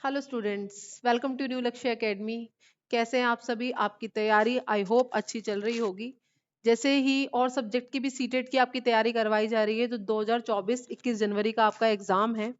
Hello students, welcome to new Lakshya academy. कैसे हैं आप सभी? आपकी तैयारी आई होप अच्छी चल रही होगी। जैसे ही और सब्जेक्ट की भी सीटेट की आपकी तैयारी करवाई जा रही है, तो 2024 21 जनवरी का आपका एग्जाम है।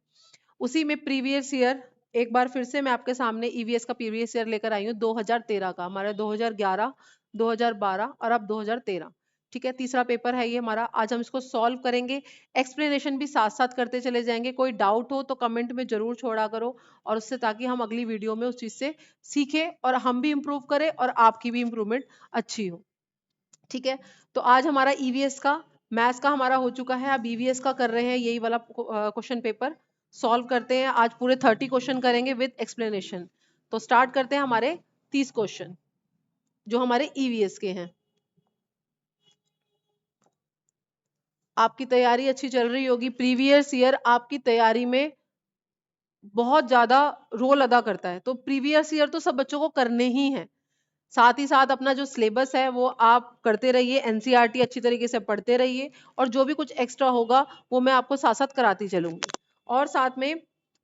उसी में प्रीवियस ईयर एक बार फिर से मैं आपके सामने ईवीएस का प्रीवियस ईयर लेकर आई हूँ। 2013 का हमारा 2011, 2012 और अब 2013। ठीक है, तीसरा पेपर है ये हमारा। आज हम इसको सॉल्व करेंगे, एक्सप्लेनेशन भी साथ साथ करते चले जाएंगे। कोई डाउट हो तो कमेंट में जरूर छोड़ा करो, और उससे ताकि हम अगली वीडियो में उस चीज से सीखें और हम भी इम्प्रूव करें और आपकी भी इम्प्रूवमेंट अच्छी हो। ठीक है, तो आज हमारा ईवीएस का मैथ्स का हमारा हो चुका है। अब ईवीएस का कर रहे हैं, यही वाला क्वेश्चन पेपर सॉल्व करते हैं। आज पूरे 30 क्वेश्चन करेंगे विद एक्सप्लेनेशन। तो स्टार्ट करते हैं हमारे 30 क्वेश्चन जो हमारे ईवीएस के हैं। आपकी तैयारी अच्छी चल रही होगी। प्रीवियस ईयर आपकी तैयारी में बहुत ज्यादा रोल अदा करता है, तो प्रीवियस ईयर तो सब बच्चों को करने ही है। साथ ही साथ अपना जो सिलेबस है वो आप करते रहिए, एनसीईआरटी अच्छी तरीके से पढ़ते रहिए, और जो भी कुछ एक्स्ट्रा होगा वो मैं आपको साथ साथ कराती चलूंगी। और साथ में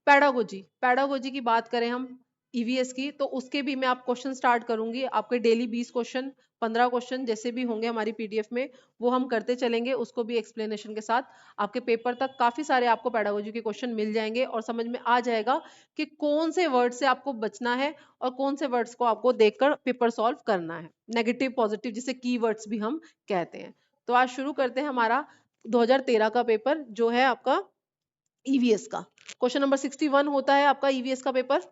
पैडागोजी पैडागोजी की बात करें हम ईवीएस की, तो उसके भी मैं आप क्वेश्चन स्टार्ट करूंगी। आपके डेली 20 क्वेश्चन, 15 क्वेश्चन जैसे भी होंगे हमारी पीडीएफ में, वो हम करते चलेंगे। उसको भी एक्सप्लेनेशन के साथ आपके पेपर तक काफी सारे आपको पैडागोजी के क्वेश्चन मिल जाएंगे, और समझ में आ जाएगा कि कौन से वर्ड से आपको बचना है और कौन से वर्ड्स को आपको देखकर पेपर सॉल्व करना है। नेगेटिव पॉजिटिव जिसे कीवर्ड्स भी हम कहते हैं। तो आज शुरू करते हैं हमारा 2013 का पेपर जो है आपका ईवीएस का। क्वेश्चन नंबर 61 होता है आपका ईवीएस का पेपर।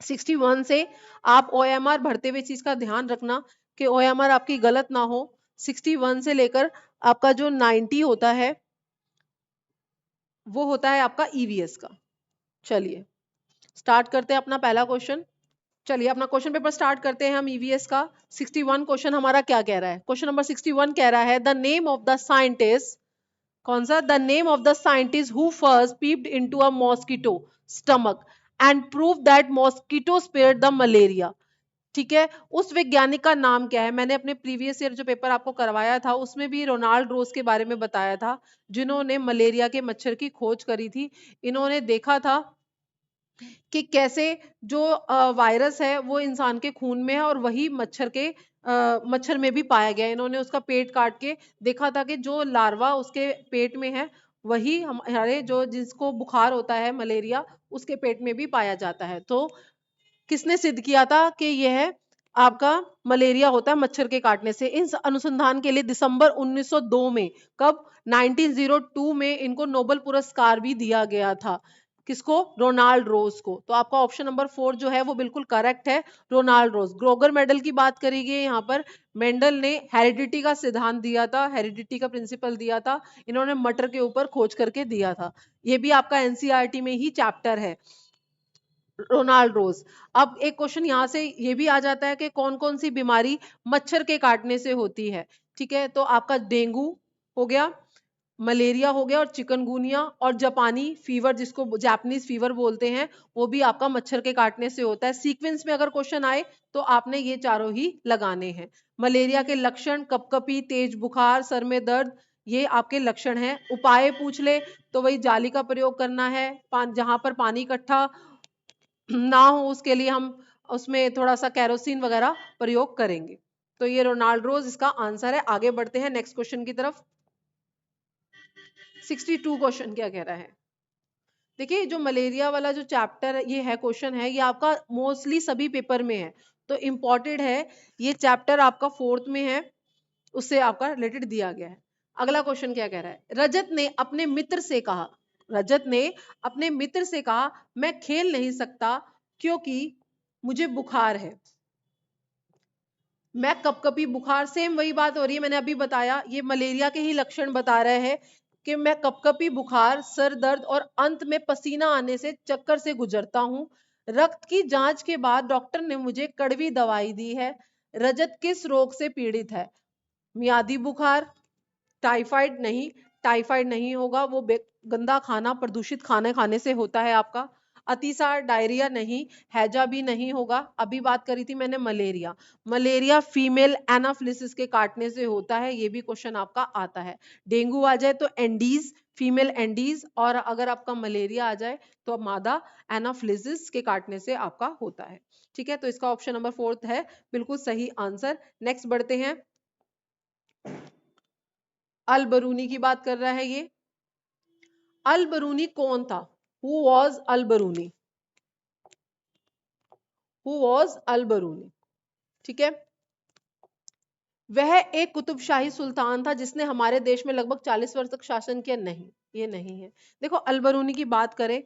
61 से आप ओएमआर भरते हुए चीज का ध्यान रखना कि ओएमआर आपकी गलत ना हो। 61 से लेकर आपका जो 90 होता है वो होता है आपका ईवीएस का। चलिए स्टार्ट करते हैं अपना पहला क्वेश्चन। चलिए अपना क्वेश्चन पेपर स्टार्ट करते हैं हम ईवीएस का। 61 क्वेश्चन हमारा क्या कह रहा है? क्वेश्चन नंबर 61 कह रहा है the name of the scientist, कौन सा? The name of the scientist who first peeped into a mosquito stomach and prove that mosquito spared the malaria. ठीक है, उस वैज्ञानिक का नाम क्या है? मैंने अपने प्रीवियस ईयर जो पेपर आपको करवाया था उसमें भी रोनाल्ड रोज के बारे में बताया था, जिन्होंने मलेरिया के मच्छर की खोज करी थी। इन्होंने देखा था कि कैसे जो वायरस है वो इंसान के खून में है और वही मच्छर में भी पाया गया। इन्होंने उसका पेट काट के देखा था कि जो लार्वा उसके पेट में है वही हमारे जो जिसको बुखार होता है मलेरिया, उसके पेट में भी पाया जाता है। तो किसने सिद्ध किया था कि यह आपका मलेरिया होता है मच्छर के काटने से? इस अनुसंधान के लिए दिसंबर 1902 में, कब? 1902 में इनको नोबेल पुरस्कार भी दिया गया था। किसको? रोनाल्ड रोज को। तो आपका ऑप्शन नंबर 4 जो है वो बिल्कुल करेक्ट है, रोनाल्ड रोज। ग्रोगर मेडल की बात करी गई यहाँ पर। मेंडल ने हेरिडिटी का सिद्धांत दिया था, हेरिडिटी का प्रिंसिपल दिया था, इन्होंने मटर के ऊपर खोज करके दिया था। ये भी आपका एनसीईआरटी में ही चैप्टर है, रोनाल्ड रोज। अब एक क्वेश्चन यहां से ये भी आ जाता है कि कौन कौन सी बीमारी मच्छर के काटने से होती है। ठीक है, तो आपका डेंगू हो गया, मलेरिया हो गया, और चिकनगुनिया और जापानी फीवर जिसको जापानीज फीवर बोलते हैं, वो भी आपका मच्छर के काटने से होता है। सीक्वेंस में अगर क्वेश्चन आए तो आपने ये चारों ही लगाने हैं। मलेरिया के लक्षण: कपकपी, तेज बुखार, सर में दर्द, ये आपके लक्षण हैं। उपाय पूछ ले तो वही जाली का प्रयोग करना है, जहां पर पानी इकट्ठा ना हो उसके लिए हम उसमें थोड़ा सा कैरोसिन वगैरह प्रयोग करेंगे। तो ये रोनाल्ड रोज इसका आंसर है। आगे बढ़ते हैं नेक्स्ट क्वेश्चन की तरफ। 62 क्वेश्चन क्या कह रहा है? देखिए जो मलेरिया वाला जो चैप्टर ये है, क्वेश्चन है, ये आपका मोस्टली सभी पेपर में है, तो इम्पोर्टेड है। ये चैप्टर आपका 4th में है, उससे आपका रिलेटेड दिया गया है। अगला क्वेश्चन क्या कह रहा है? रजत ने अपने मित्र से कहा, रजत ने अपने मित्र से कहा मैं खेल नहीं सकता क्योंकि मुझे बुखार है। मैं कपकपी बुखार, सेम वही बात हो रही है, मैंने अभी बताया, ये मलेरिया के ही लक्षण बता रहे हैं कि मैं कपकपी बुखार, सर दर्द और अंत में पसीना आने से चक्कर से गुजरता हूं। रक्त की जांच के बाद डॉक्टर ने मुझे कड़वी दवाई दी है। रजत किस रोग से पीड़ित है? मियादी बुखार, टाइफाइड नहीं, टाइफाइड नहीं होगा, वो गंदा खाना, प्रदूषित खाने खाने से होता है आपका। अतिसार, डायरिया नहीं, हैजा भी नहीं होगा। अभी बात करी थी मैंने मलेरिया, मलेरिया फीमेल एनाफ्लिसिस के काटने से होता है, ये भी क्वेश्चन आपका आता है। डेंगू आ जाए तो एंडीज फीमेल एंडीज, और अगर आपका मलेरिया आ जाए तो मादा एनाफ्लिजिस के काटने से आपका होता है। ठीक है, तो इसका ऑप्शन नंबर 4 है बिल्कुल सही आंसर। नेक्स्ट बढ़ते हैं, अल बरूनी की बात कर रहा है ये। अल बरूनी कौन था? Who was Al Biruni? Who was Al Biruni? ठीक है, वह एक कुतुबशाही सुल्तान था जिसने हमारे देश में लगभग 40 वर्ष तक शासन किया। नहीं, ये नहीं है। देखो, अल बरूनी की बात करें,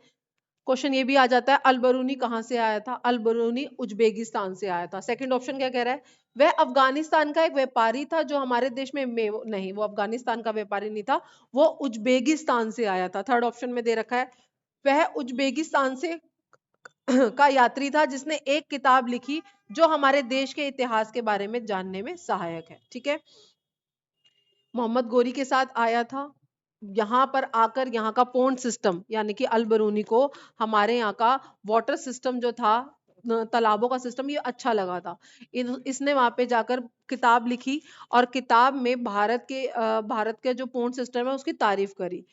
क्वेश्चन ये भी आ जाता है अल बरूनी कहां से आया था? अल बरूनी उज्बेकिस्तान से आया था। सेकंड ऑप्शन क्या कह रहा है? वह अफगानिस्तान का एक व्यापारी था जो हमारे देश में नहीं, वो अफगानिस्तान का व्यापारी नहीं था, वो उज्बेकिस्तान से आया था। थर्ड ऑप्शन में दे रखा है वह उज्बेकिस्तान से का यात्री था जिसने एक किताब लिखी जो हमारे देश के इतिहास के बारे में जानने में सहायक है। ठीक है, मोहम्मद गोरी के साथ आया था, यहाँ पर आकर यहाँ का पॉन्ड सिस्टम यानी कि अल बरूनी को हमारे यहाँ का वाटर सिस्टम जो था, तालाबों का सिस्टम, ये अच्छा लगा था। इसने वहां पे जाकर किताब लिखी और किताब में भारत के जो पॉन्ड सिस्टम है उसकी तारीफ करी।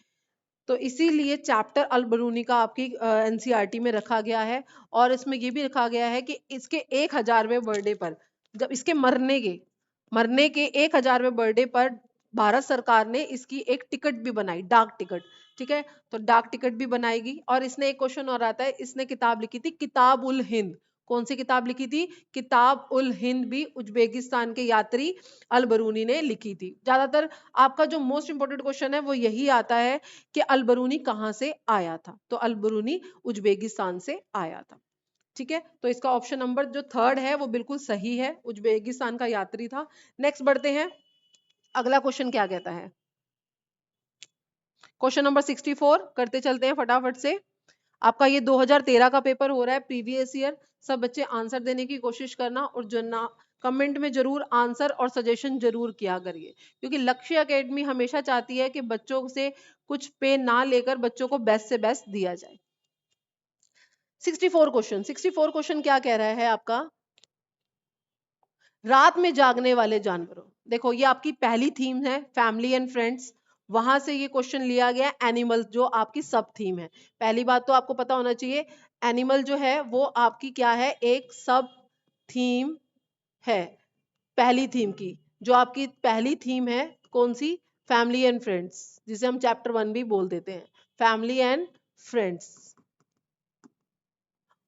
तो इसीलिए चैप्टर अल बरूनी का आपकी एनसीईआरटी में रखा गया है। और इसमें ये भी रखा गया है कि इसके 1000वें बर्थडे पर, जब इसके मरने के 1000वें बर्थडे पर भारत सरकार ने इसकी एक टिकट भी बनाई, डाक टिकट। ठीक है, तो डाक टिकट भी बनाएगी। और इसने एक क्वेश्चन और आता है, इसने किताब लिखी थी किताब उल हिंद। कौन सी किताब लिखी थी? किताब उल हिंद भी उज्बेकिस्तान के यात्री अल बरूनी ने लिखी थी। ज्यादातर आपका जो मोस्ट इंपोर्टेंट क्वेश्चन है वो यही आता है कि अल बरूनी कहां से आया था, तो अल बरूनी उज्बेकिस्तान से आया था। ठीक है, तो इसका ऑप्शन नंबर जो 3 है वो बिल्कुल सही है, उज्बेकिस्तान का यात्री था। नेक्स्ट बढ़ते हैं, अगला क्वेश्चन क्या कहता है? क्वेश्चन नंबर 64 करते चलते हैं फटाफट से। आपका ये 2013 का पेपर हो रहा है, प्रीवियस ईयर। सब बच्चे आंसर देने की कोशिश करना और जो कमेंट में जरूर आंसर और सजेशन जरूर किया करिए, क्योंकि लक्ष्य एकेडमी हमेशा चाहती है कि बच्चों से कुछ पे ना लेकर बच्चों को बेस्ट से बेस्ट दिया जाए। 64 क्वेश्चन क्या कह रहा है आपका? रात में जागने वाले जानवरों। देखो, ये आपकी पहली थीम है फैमिली एंड फ्रेंड्स, वहां से ये क्वेश्चन लिया गया एनिमल, जो आपकी सब थीम है। पहली बात तो आपको पता होना चाहिए, एनिमल जो है वो आपकी क्या है? एक सब थीम है। पहली थीम की जो आपकी पहली थीम है कौन सी? फैमिली एंड फ्रेंड्स, जिसे हम चैप्टर 1 भी बोल देते हैं, फैमिली एंड फ्रेंड्स।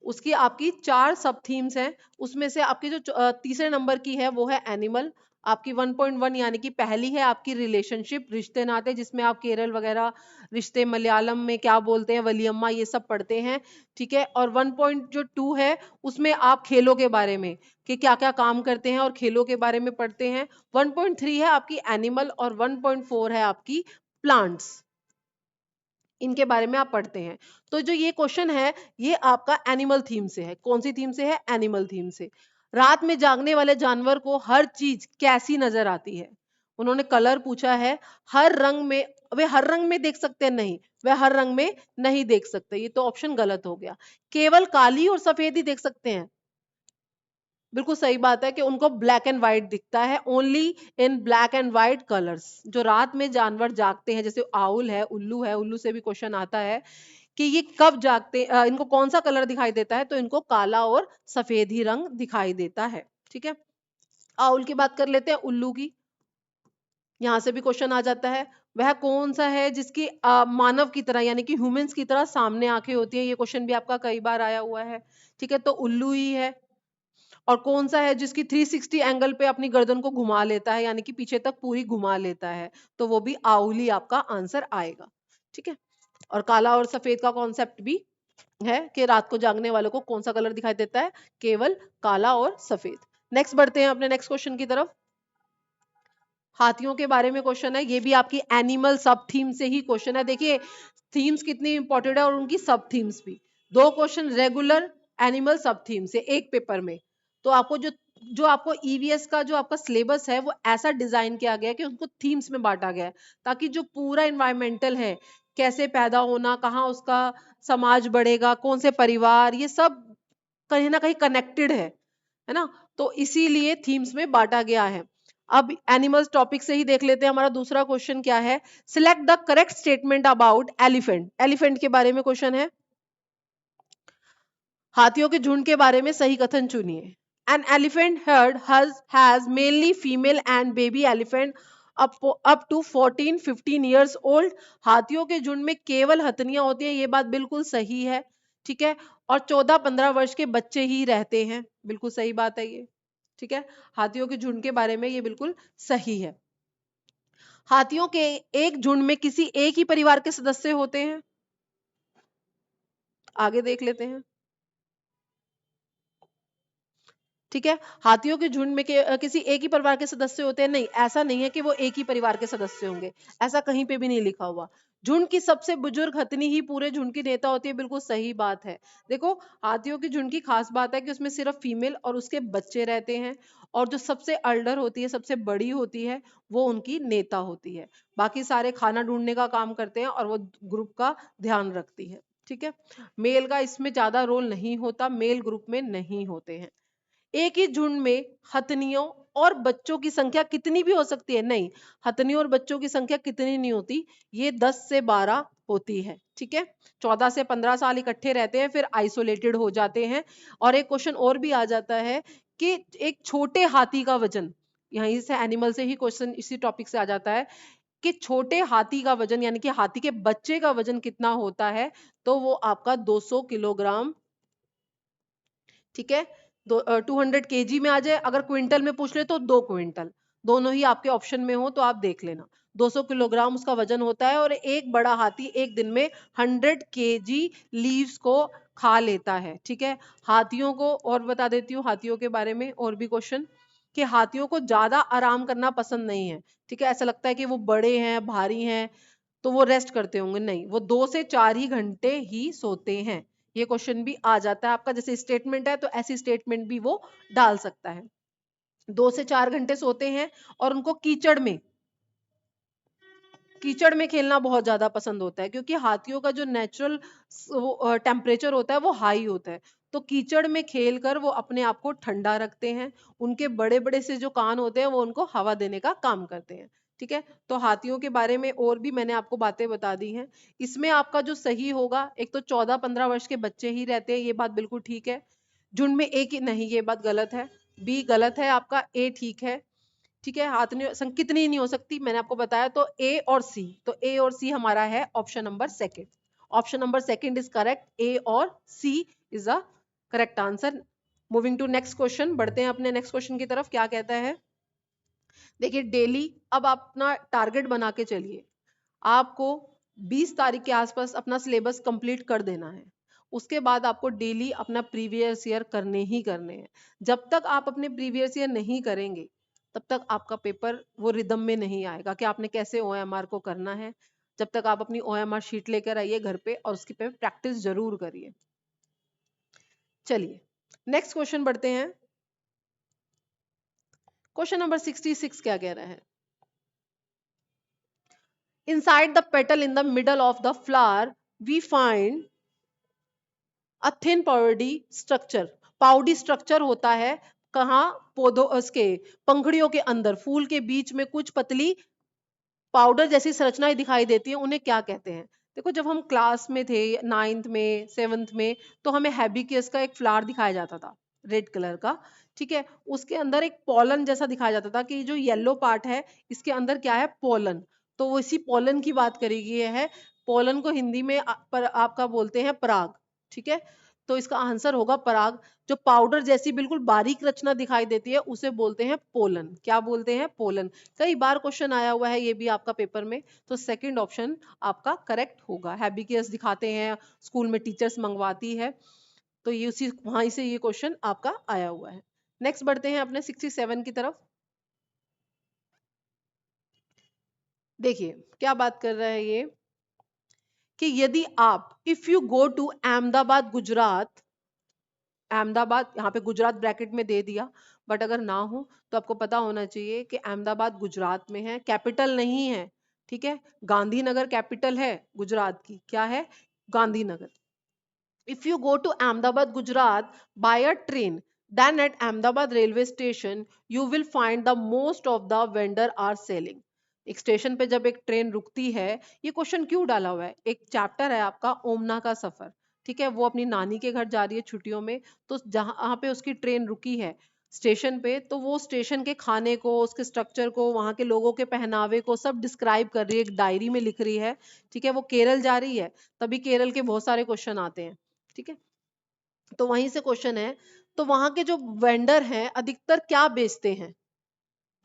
उसकी आपकी 4 सब थीम्स हैं, उसमें से आपकी जो तीसरे नंबर की है वो है एनिमल। आपकी 1.1 यानी कि पहली है आपकी रिलेशनशिप, रिश्ते नाते, जिसमें आप केरल वगैरह रिश्ते, मलयालम में क्या बोलते हैं, वलियम्मा, ये सब पढ़ते हैं। ठीक है, और 1.2 है उसमें आप खेलों के बारे में कि क्या क्या काम करते हैं और खेलों के बारे में पढ़ते हैं। 1.3 है आपकी एनिमल और 1.4 है आपकी प्लांट्स, इनके बारे में आप पढ़ते हैं। तो जो ये क्वेश्चन है ये आपका एनिमल थीम से है। कौन सी थीम से है? एनिमल थीम से। रात में जागने वाले जानवर को हर चीज कैसी नजर आती है? उन्होंने कलर पूछा है, हर रंग में। वे हर रंग में देख सकते हैं? नहीं, वे हर रंग में नहीं देख सकते, ये तो ऑप्शन गलत हो गया। केवल काली और सफेद ही देख सकते हैं? बिल्कुल सही बात है कि उनको ब्लैक एंड व्हाइट दिखता है, only in black and white colours. जो रात में जानवर जागते हैं, जैसे आउल है, उल्लू से भी क्वेश्चन आता है कि ये कब जागते, इनको कौन सा कलर दिखाई देता है? तो इनको काला और सफेद ही रंग दिखाई देता है। ठीक है, आउल की बात कर लेते हैं, उल्लू की। यहां से भी क्वेश्चन आ जाता है, वह कौन सा है जिसकी मानव की तरह यानी कि ह्यूमंस की तरह सामने आंखें होती है? ये क्वेश्चन भी आपका कई बार आया हुआ है। ठीक है, तो उल्लू ही है। और कौन सा है जिसकी 360 एंगल पे अपनी गर्दन को घुमा लेता है, यानी कि पीछे तक पूरी घुमा लेता है? तो वो भी आउली आपका आंसर आएगा। ठीक है, और काला और सफेद का कॉन्सेप्ट भी है कि रात को जागने वालों को कौन सा कलर दिखाई देता है? केवल काला और सफेद। नेक्स्ट बढ़ते हैं अपने नेक्स्ट क्वेश्चन की तरफ। हाथियों के बारे में क्वेश्चन है, ये भी आपकी एनिमल सब थीम से ही क्वेश्चन है। देखिए थीम्स कितनी इंपॉर्टेंट है और उनकी सब थीम्स भी। 2 क्वेश्चन रेगुलर, एनिमल, सब थीम से एक पेपर में। तो आपको जो जो आपको ईवीएस का जो आपका सिलेबस है वो ऐसा डिजाइन किया गया है कि उसको थीम्स में बांटा गया है, ताकि जो पूरा इन्वायरमेंटल है, कैसे पैदा होना, कहाँ उसका समाज बढ़ेगा, कौन से परिवार, ये सब कहीं ना कहीं कनेक्टेड है ना? तो इसीलिए थीम्स में बांटा गया है। अब एनिमल्स टॉपिक से ही देख लेते हैं, हमारा दूसरा क्वेश्चन क्या है। Select the correct statement about elephant. Elephant के बारे में क्वेश्चन है, हाथियों के झुंड के बारे में सही कथन चुनिए। An elephant herd has mainly female and baby elephant up to 14-15 years old. हाथियों के झुंड में केवल हथनियां होती हैं, ये बात बिल्कुल सही है, ठीक है। और 14-15 वर्ष के बच्चे ही रहते हैं, बिल्कुल सही बात है ये, ठीक है। हाथियों के झुंड के बारे में ये बिल्कुल सही है। हाथियों के एक झुंड में किसी एक ही परिवार के सदस्य होते हैं, आगे देख लेते हैं, ठीक है। हाथियों के झुंड में किसी एक ही परिवार के सदस्य होते हैं, नहीं, ऐसा नहीं है कि वो एक ही परिवार के सदस्य होंगे, ऐसा कहीं पे भी नहीं लिखा हुआ। झुंड की सबसे बुजुर्ग हथनी ही पूरे झुंड की नेता होती है, बिल्कुल सही बात है। देखो, हाथियों की झुंड की खास बात है कि उसमें सिर्फ फीमेल और उसके बच्चे रहते हैं, और जो सबसे अल्डर होती है, सबसे बड़ी होती है, वो उनकी नेता होती है। बाकी सारे खाना ढूंढने का काम करते हैं और वो ग्रुप का ध्यान रखती है, ठीक है। मेल का इसमें ज्यादा रोल नहीं होता, मेल ग्रुप में नहीं होते हैं। एक ही झुंड में हथनियों और बच्चों की संख्या कितनी भी हो सकती है, नहीं, हथनियों और बच्चों की संख्या कितनी नहीं होती, ये 10 से 12 होती है, ठीक है। 14 से 15 साल इकट्ठे रहते हैं, फिर आइसोलेटेड हो जाते हैं। और एक क्वेश्चन और भी आ जाता है कि एक छोटे हाथी का वजन, यहीं से एनिमल से ही क्वेश्चन इसी टॉपिक से आ जाता है कि छोटे हाथी का वजन यानी कि हाथी के बच्चे का वजन कितना होता है, तो वो आपका 200 किलोग्राम, ठीक है। 200 केजी में आ जाए, अगर क्विंटल में पूछ ले तो 2 क्विंटल, दोनों ही आपके ऑप्शन में हो तो आप देख लेना। 200 किलोग्राम उसका वजन होता है, और एक बड़ा हाथी एक दिन में 100 केजी लीव्स को खा लेता है, ठीक है। हाथियों को और बता देती हूँ, हाथियों के बारे में और भी क्वेश्चन, कि हाथियों को ज्यादा आराम करना पसंद नहीं है, ठीक है। ऐसा लगता है कि वो बड़े हैं, भारी हैं, तो वो रेस्ट करते होंगे, नहीं, वो 2 से 4 ही घंटे ही सोते हैं। ये क्वेश्चन भी आ जाता है आपका, जैसे स्टेटमेंट है तो ऐसी स्टेटमेंट भी वो डाल सकता है। 2 से 4 घंटे सोते हैं, और उनको कीचड़ में खेलना बहुत ज्यादा पसंद होता है, क्योंकि हाथियों का जो नेचुरल टेम्परेचर होता है वो हाई होता है, तो कीचड़ में खेलकर वो अपने आप को ठंडा रखते हैं। उनके बड़े बड़े से जो कान होते हैं वो उनको हवा देने का काम करते हैं, ठीक है। तो हाथियों के बारे में और भी मैंने आपको बातें बता दी हैं। इसमें आपका जो सही होगा, एक तो 14-15 वर्ष के बच्चे ही रहते हैं, ये बात बिल्कुल ठीक है। झुंड में एक ही, नहीं, ये बात गलत है, बी गलत है आपका, ए ठीक है, ठीक है। हाथ नहीं, कितनी नहीं हो सकती, मैंने आपको बताया। तो ए और सी, तो ए और सी हमारा है option number second. Option number second is correct, A और C is a correct answer. Moving to next question, बढ़ते हैं अपने नेक्स्ट क्वेश्चन की तरफ। क्या कहता है, देखिए, डेली अब आप अपना टारगेट बना के चलिए, आपको 20 तारीख के आसपास अपना सिलेबस कंप्लीट कर देना है। उसके बाद आपको डेली अपना प्रीवियस ईयर करने ही करने हैं। जब तक आप अपने प्रीवियस ईयर नहीं करेंगे, तब तक आपका पेपर वो रिदम में नहीं आएगा कि आपने कैसे ओएमआर को करना है। जब तक आप अपनी ओएमआर शीट लेकर आइए घर पे, और उसकी पे प्रैक्टिस जरूर करिए। चलिए नेक्स्ट क्वेश्चन बढ़ते हैं। क्वेश्चन नंबर 66 क्या कह रहा है, inside the petal in the middle of the flower we find a thin powdery structure। Powdery structure होता है कहाँ, पौधों, उसके पंखड़ियों के अंदर, फूल के बीच में कुछ पतली पाउडर जैसी संरचनाएं दिखाई देती है, उन्हें क्या कहते हैं। देखो, जब हम क्लास में थे, 9th में 7th में, तो हमें हैबिस्कस का एक फ्लावर दिखाया जाता था, रेड कलर का, ठीक है। उसके अंदर एक पोलन जैसा दिखाया जाता था कि जो येलो पार्ट है इसके अंदर क्या है, पोलन। तो वो इसी पोलन की बात करी गई है। पोलन को हिंदी में पर आपका बोलते हैं पराग, ठीक है। तो इसका आंसर होगा पराग। जो पाउडर जैसी बिल्कुल बारीक रचना दिखाई देती है उसे बोलते हैं पोलन। क्या बोलते हैं, पोलन। कई बार क्वेश्चन आया हुआ है ये भी आपका पेपर में, तो सेकंड ऑप्शन आपका करेक्ट होगा। हैबिस्कस दिखाते हैं, स्कूल में टीचर्स मंगवाती है, तो ये उसी वहां से ये क्वेश्चन आपका आया हुआ है। नेक्स्ट बढ़ते हैं अपने 67 की तरफ। देखिए क्या बात कर रहा है ये, कि यदि आप, if you go to Ahmedabad Gujarat, Ahmedabad यहाँ पे गुजरात ब्रैकेट में दे दिया, बट अगर ना हो तो आपको पता होना चाहिए कि अहमदाबाद गुजरात में है, कैपिटल नहीं है, ठीक है। गांधीनगर कैपिटल है गुजरात की, क्या है, Gandhinagar. If you go to Ahmedabad Gujarat by a train, Then at Ahmedabad railway station, you will find the most of the vendor are selling. एक स्टेशन पे जब एक ट्रेन रुकती है, ये क्वेश्चन क्यों डाला हुआ है? एक चैप्टर है आपका ओमना का सफर, ठीक है, वो अपनी नानी के घर जा रही है छुट्टियों में, तो जहाँ पे उसकी ट्रेन रुकी है स्टेशन पे, तो वो स्टेशन के खाने को, उसके स्ट्रक्चर को, वहाँ के लोगों के पहनावे को सब डिस्क्राइब कर रही है, एक डायरी में लिख रही है, ठीक है। वो केरल जा रही है, तभी केरल के बहुत सारे क्वेश्चन आते हैं, ठीक है। तो वहीं से क्वेश्चन है, तो वहां के जो वेंडर हैं अधिकतर क्या बेचते हैं,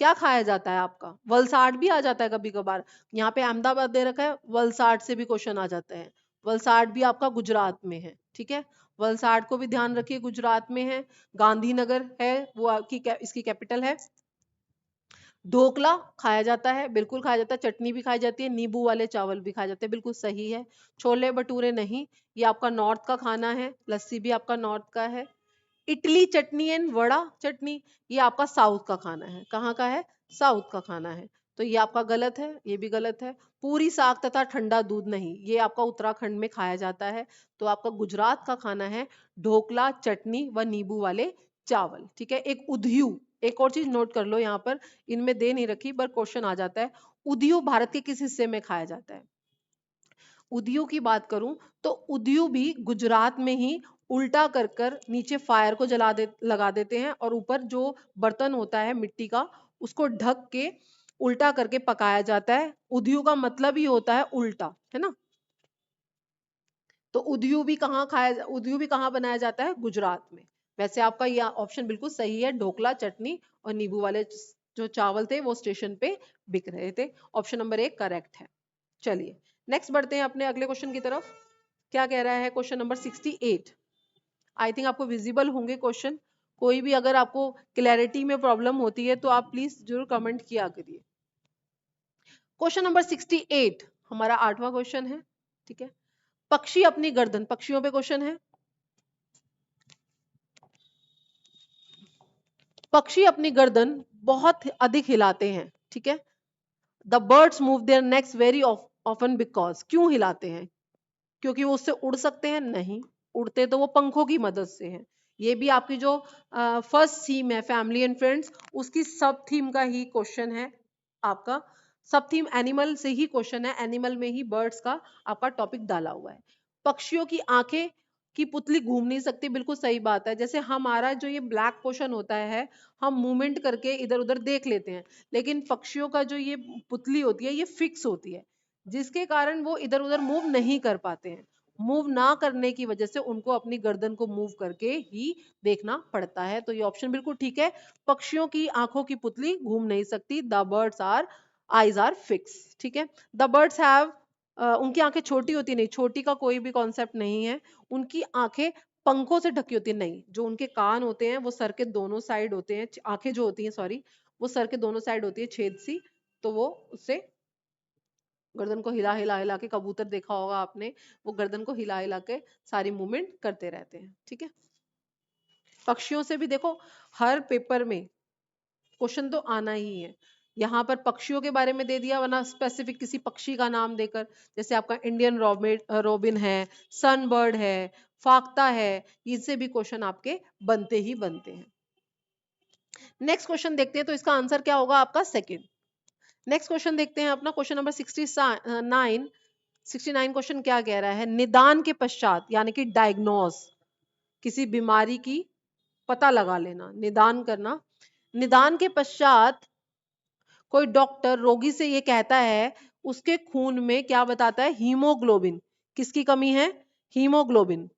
क्या खाया जाता है आपका? वलसाड भी आ जाता है कभी कभार, यहाँ पे अहमदाबाद दे रखा है, वलसाड से भी क्वेश्चन आ जाता है। वलसाड भी आपका गुजरात में है, ठीक है, वलसाड को भी ध्यान रखिए, गुजरात में है। गांधीनगर है, वो आपकी इसकी कैपिटल है। ढोकला खाया जाता है, बिल्कुल खाया जाता है, चटनी भी खाई जाती है, नींबू वाले चावल भी खाए जाते हैं, बिल्कुल सही है। छोले भटूरे नहीं, ये आपका नॉर्थ का खाना है। लस्सी भी आपका नॉर्थ का है। इडली चटनी एंड वड़ा चटनी, ये आपका साउथ का खाना है। कहाँ का है? साउथ का खाना है, तो ये आपका गलत है, ये भी गलत है। पूरी साग तथा ठंडा दूध नहीं, ये आपका उत्तराखंड में खाया जाता है, तो आपका गुजरात का खाना है ढोकला, चटनी व नींबू वाले चावल, ठीक है। एक उधियू, एक और चीज नोट कर लो यहाँ पर, इनमें दे नहीं रखी पर क्वेश्चन आ जाता है, उधियू भारत के किस हिस्से में खाया जाता है? उधियू की बात करूं तो उधियू भी गुजरात में ही उल्टा कर कर नीचे फायर को लगा देते हैं, और ऊपर जो बर्तन होता है मिट्टी का, उसको ढक के उल्टा करके पकाया जाता है। उधियू का मतलब ही होता है उल्टा, है ना। तो उधियू भी कहाँ बनाया जाता है? गुजरात में। वैसे आपका यह ऑप्शन बिल्कुल सही है, ढोकला, चटनी और नींबू वाले जो चावल थे वो स्टेशन पे बिक रहे थे। ऑप्शन नंबर 1 करेक्ट है। चलिए नेक्स्ट बढ़ते हैं अपने अगले क्वेश्चन की तरफ। क्या कह रहा है क्वेश्चन नंबर 68? आई थिंक आपको विजिबल होंगे क्वेश्चन। कोई भी अगर आपको क्लैरिटी में प्रॉब्लम होती है तो आप प्लीज जरूर कमेंट किया करिए। क्वेश्चन नंबर 68 हमारा 8वां क्वेश्चन है, ठीक है। पक्षी अपनी गर्दन, पक्षियों पे क्वेश्चन है। पक्षी अपनी गर्दन बहुत अधिक हिलाते हैं, ठीक है। The birds move their necks very often because, क्यों हिलाते हैं? क्योंकि वो उससे उड़ सकते हैं? नहीं, उड़ते तो वो पंखों की मदद से हैं। ये भी आपकी जो फर्स्ट थीम है फैमिली एंड फ्रेंड्स, उसकी सब थीम का ही क्वेश्चन है आपका। सब थीम एनिमल से ही क्वेश्चन है, एनिमल में ही बर्ड्स का आपका टॉपिक डाला हुआ है। पक्षियों की आंखें की पुतली घूम नहीं सकती, बिल्कुल सही बात है। जैसे हमारा जो ये ब्लैक पोर्शन होता है, हम मूवमेंट करके इधर उधर देख लेते हैं, लेकिन पक्षियों का जो ये पुतली होती है ये फिक्स होती है, जिसके कारण वो इधर उधर मूव नहीं कर पाते हैं। मूव ना करने की वजह से उनको अपनी गर्दन को मूव करके ही देखना पड़ता है। तो ये ऑप्शन बिल्कुल ठीक है, पक्षियों की आंखों की पुतली घूम नहीं सकती। The birds are eyes are fix, ठीक है। द बर्ड्स हैव, उनकी आंखें छोटी होती नहीं, छोटी का कोई भी कॉन्सेप्ट नहीं है। उनकी आंखें पंखों से ढकी होती नहीं, जो उनके कान होते हैं वो सर के दोनों साइड होते हैं, आंखें जो होती हैं सॉरी, वो सर के दोनों साइड होती है छेद सी, तो वो उससे गर्दन को हिला हिला हिला के, कबूतर देखा होगा आपने, वो गर्दन को हिला हिला के सारी मूवमेंट करते रहते हैं, ठीक है। पक्षियों से भी देखो हर पेपर में क्वेश्चन तो आना ही है। यहाँ पर पक्षियों के बारे में दे दिया, वरना स्पेसिफिक किसी पक्षी का नाम देकर, जैसे आपका इंडियन रोबिन है, सनबर्ड है, फाख्ता है, इससे भी क्वेश्चन आपके बनते ही बनते हैं। नेक्स्ट क्वेश्चन देखते हैं, तो इसका आंसर क्या होगा आपका? सेकंड। नेक्स्ट क्वेश्चन देखते हैं अपना, क्वेश्चन नंबर 69। 69 क्वेश्चन क्या कह रहा है? निदान के पश्चात, यानी कि डायग्नोस, किसी बीमारी की पता लगा लेना, निदान करना। निदान के पश्चात कोई डॉक्टर रोगी से ये कहता है, उसके खून में क्या बताता है? हीमोग्लोबिन। किसकी कमी है? हीमोग्लोबिन।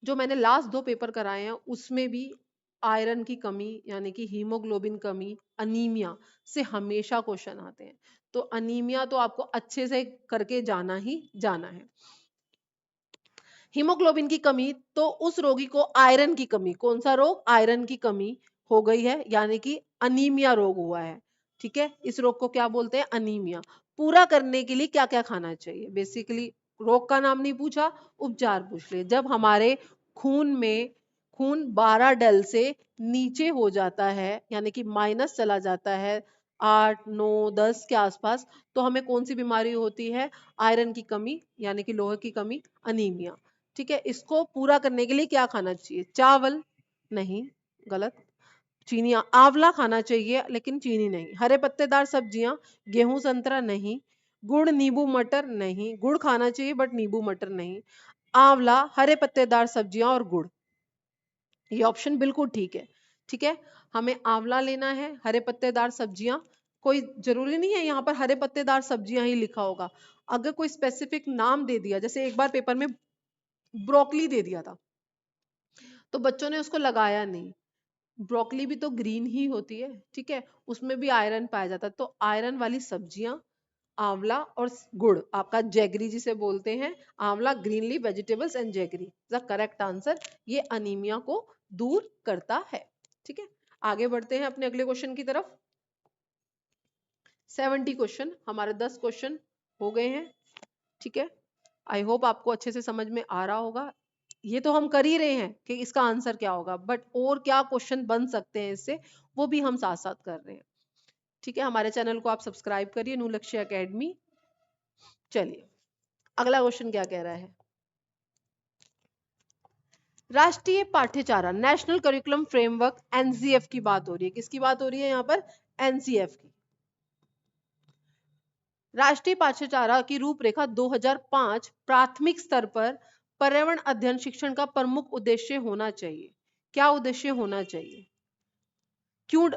जो मैंने लास्ट 2 पेपर कराए हैं उसमें भी आयरन की कमी यानी कि हीमोग्लोबिन कमी, अनीमिया से हमेशा क्वेश्चन आते हैं। तो अनीमिया तो आपको अच्छे से करके जाना ही जाना है। हीमोग्लोबिन की कमी, तो उस रोगी को आयरन की कमी, कौन सा रोग? आयरन की कमी हो गई है, यानी कि अनीमिया रोग हुआ है, ठीक है। इस रोग को क्या बोलते हैं? अनीमिया। पूरा करने के लिए क्या क्या खाना चाहिए? बेसिकली रोग का नाम नहीं पूछा, उपचार पूछ ले। जब हमारे खून में खून 12 डेल से नीचे हो जाता है, यानी कि माइनस चला जाता है 8 9 10 के आसपास, तो हमें कौन सी बीमारी होती है? आयरन की कमी, यानी कि लोहे की कमी, अनीमिया। ठीक है, इसको पूरा करने के लिए क्या खाना चाहिए? चावल नहीं, गलत। चीनी, आंवला खाना चाहिए लेकिन चीनी नहीं। हरे पत्तेदार सब्जियां, गेहूं संतरा नहीं। गुड़ नींबू मटर नहीं, गुड़ खाना चाहिए बट नींबू मटर नहीं। आंवला, हरे पत्तेदार सब्जियां और गुड़, ये ऑप्शन बिल्कुल ठीक है। ठीक है, हमें आंवला लेना है, हरे पत्तेदार सब्जियां, कोई जरूरी नहीं है यहाँ पर हरे पत्तेदार सब्जियां ही लिखा होगा। अगर कोई स्पेसिफिक नाम दे दिया, जैसे एक बार पेपर में ब्रोकली दे दिया था तो बच्चों ने उसको लगाया नहीं। ब्रोकली भी तो ग्रीन ही होती है, ठीक है, उसमें भी आयरन पाया जाता है। तो आयरन वाली सब्जियां, आंवला और गुड़, आपका जैगरी जिसे बोलते हैं, आंवला, green leaf vegetables and jaggery the correct answer. ये अनीमिया को दूर करता है। ठीक है, आगे बढ़ते हैं अपने अगले क्वेश्चन की तरफ। 70 क्वेश्चन, हमारे 10 क्वेश्चन हो गए हैं। ठीक है, आई होप आपको अच्छे से समझ में आ रहा होगा। ये तो हम कर ही रहे हैं कि इसका आंसर क्या होगा, बट और क्या क्वेश्चन बन सकते हैं इससे, वो भी हम साथ साथ कर रहे हैं। ठीक है, हमारे चैनल को आप सब्सक्राइब करिए, न्यू लक्ष्य एकेडमी। चलिए, अगला क्वेश्चन क्या कह रहा है? राष्ट्रीय पाठ्यचारा, नेशनल करिकुलम फ्रेमवर्क, एनसीएफ की बात हो रही है। किसकी बात हो रही है यहाँ पर? एनसीएफ की। राष्ट्रीय पाठ्यचारा की रूपरेखा 2005 प्राथमिक स्तर पर पर्यावरण अध्ययन शिक्षण का प्रमुख उद्देश्य होना चाहिए। क्या उद्देश्य होना चाहिए? क्यों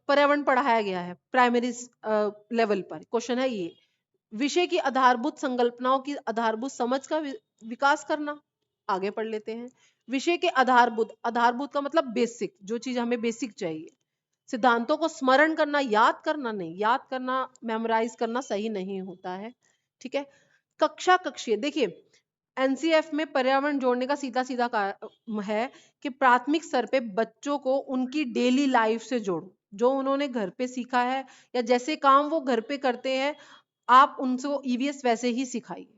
पर्यावरण पढ़ाया गया है प्राइमरी लेवल पर? क्वेश्चन है ये। विषय की आधारभूत संकल्पनाओं की आधारभूत समझ का विकास करना। आगे पढ़ लेते हैं। विषय के आधारभूत, आधारभूत का मतलब बेसिक, जो चीज हमें बेसिक चाहिए। सिद्धांतों को स्मरण करना, याद करना नहीं, याद करना मेमोराइज करना सही नहीं होता है। ठीक है, कक्षा कक्षीय, देखिए एनसीएफ में पर्यावरण जोड़ने का सीधा सीधा है कि प्राथमिक स्तर पे बच्चों को उनकी डेली लाइफ से जोड़ो। जो उन्होंने घर पे सीखा है या जैसे काम वो घर पे करते हैं, आप उनको ईवीएस वैसे ही सिखाइए।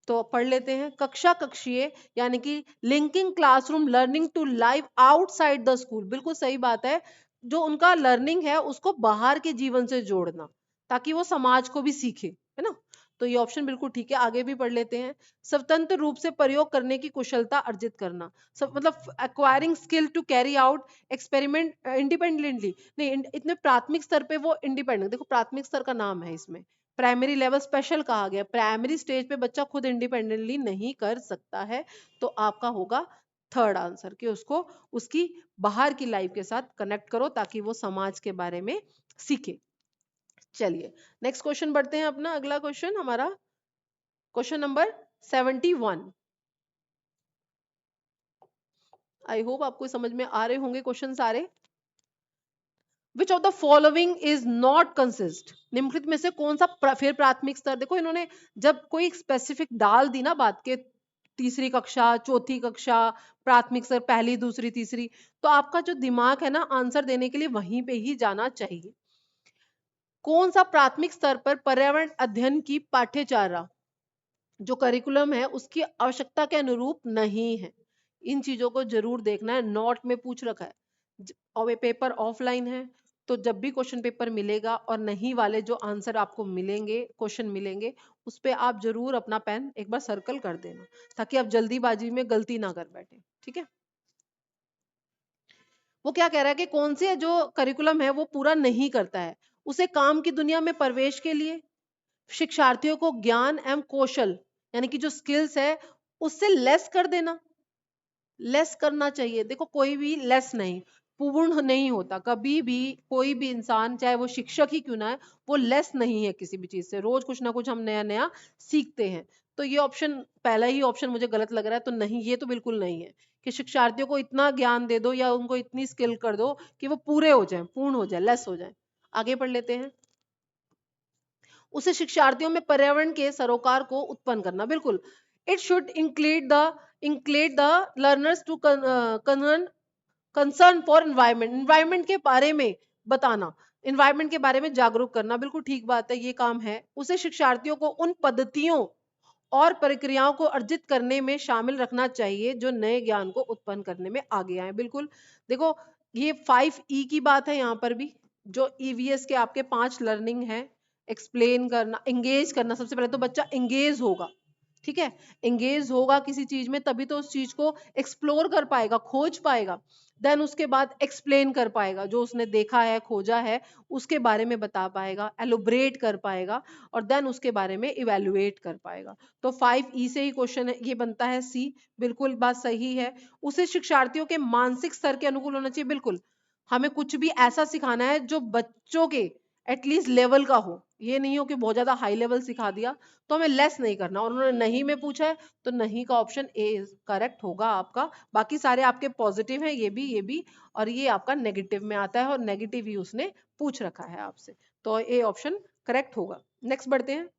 तो पढ़ लेते हैं। कक्षा कक्षीय यानी कि linking classroom learning to life outside the school, बिल्कुल सही बात है। जो उनका लर्निंग है उसको बाहर के जीवन से जोड़ना, ताकि वो समाज को भी सीखे, है ना। तो ये ऑप्शन बिल्कुल ठीक है। आगे भी पढ़ लेते हैं। स्वतंत्र रूप से प्रयोग करने की कुशलता अर्जित करना, सब मतलब acquiring skill to carry out experiment independently. नहीं, इतने प्राथमिक स्तर पे वो इंडिपेंडेंट, देखो प्राथमिक स्तर का नाम है इसमें, प्राइमरी लेवल स्पेशल कहा गया। प्राइमरी स्टेज पे बच्चा खुद इंडिपेंडेंटली नहीं कर सकता है। तो आपका होगा थर्ड आंसर कि उसको उसकी बाहर की लाइफ के साथ कनेक्ट करो ताकि वो समाज के बारे में सीखे। चलिए नेक्स्ट क्वेश्चन बढ़ते हैं अपना। अगला क्वेश्चन हमारा क्वेश्चन नंबर 71। आई होप आपको समझ में आ रहे होंगे क्वेश्चन सारे। Which of the following is not consist, निम्नलिखित में से कौन सा फिर प्राथमिक स्तर, देखो इन्होंने जब कोई स्पेसिफिक डाल दी ना बात के, तीसरी कक्षा, चौथी कक्षा, प्राथमिक स्तर, पहली दूसरी तीसरी, तो आपका जो दिमाग है ना आंसर देने के लिए वहीं पे ही जाना चाहिए। कौन सा प्राथमिक स्तर पर पर्यावरण अध्ययन की पाठ्यचारा जो करिकुलम है उसकी आवश्यकता के अनुरूप नहीं है? इन चीजों को जरूर देखना है, नोट में पूछ रखा है। और ये पेपर ऑफलाइन है, तो जब भी क्वेश्चन पेपर मिलेगा और नहीं वाले जो आंसर आपको मिलेंगे, क्वेश्चन मिलेंगे, उस पे आप जरूर अपना पेन एक बार सर्कल कर देना, ताकि आप जल्दीबाजी में गलती ना कर बैठे। ठीक है, वो क्या कह रहा है कि कौन से जो करिकुलम है वो पूरा नहीं करता है उसे काम की दुनिया में प्रवेश के लिए शिक्षार्थियों को ज्ञान एवं कौशल यानी कि जो स्किल्स है उससे लेस कर देना, लेस करना चाहिए। देखो कोई भी लेस नहीं, पूर्ण नहीं होता कभी भी। कोई भी इंसान चाहे वो शिक्षक ही क्यों ना है, वो लेस नहीं है किसी भी चीज से। रोज कुछ ना कुछ हम नया नया सीखते हैं। तो ये ऑप्शन, पहला ही ऑप्शन मुझे गलत लग रहा है। तो नहीं, ये तो बिल्कुल नहीं है कि शिक्षार्थियों को इतना ज्ञान दे दो या उनको इतनी स्किल कर दो कि वो पूरे हो जाए, पूर्ण हो जाए, लेस हो जाए। आगे पढ़ लेते हैं। उसे शिक्षार्थियों में पर्यावरण के सरोकार को उत्पन्न करना, बिल्कुल। It should include the learners to concern for environment, environment के बारे में बताना, एनवायरमेंट के बारे में जागरूक करना, बिल्कुल ठीक बात है, ये काम है। उसे शिक्षार्थियों को उन पद्धतियों और प्रक्रियाओं को अर्जित करने में शामिल रखना चाहिए जो नए ज्ञान को उत्पन्न करने में आगे आए, बिल्कुल। देखो ये 5E की बात है यहाँ पर भी, जो ईवीएस के आपके 5 लर्निंग है। एक्सप्लेन करना, एंगेज करना, सबसे पहले तो बच्चा एंगेज होगा। ठीक है, एंगेज होगा किसी चीज में तभी तो उस चीज को एक्सप्लोर कर पाएगा, खोज पाएगा, देन उसके बाद एक्सप्लेन कर पाएगा, जो उसने देखा है खोजा है उसके बारे में बता पाएगा, एलोबरेट कर पाएगा, और देन उसके बारे में इवेल्युएट कर पाएगा। तो 5E से ही क्वेश्चन है ये बनता है सी, बिल्कुल बात सही है। उसे शिक्षार्थियों के मानसिक स्तर के अनुकूल होना चाहिए, बिल्कुल। हमें कुछ भी ऐसा सिखाना है जो बच्चों के एटलीस्ट लेवल का हो, ये नहीं हो कि बहुत ज्यादा हाई लेवल सिखा दिया, तो हमें लेस नहीं करना। और उन्होंने नहीं में पूछा है तो नहीं का ऑप्शन ए करेक्ट होगा आपका। बाकी सारे आपके पॉजिटिव हैं, ये भी, और ये आपका नेगेटिव में आता है, और नेगेटिव ही उसने पूछ रखा है आपसे, तो ए ऑप्शन करेक्ट होगा। नेक्स्ट बढ़ते हैं।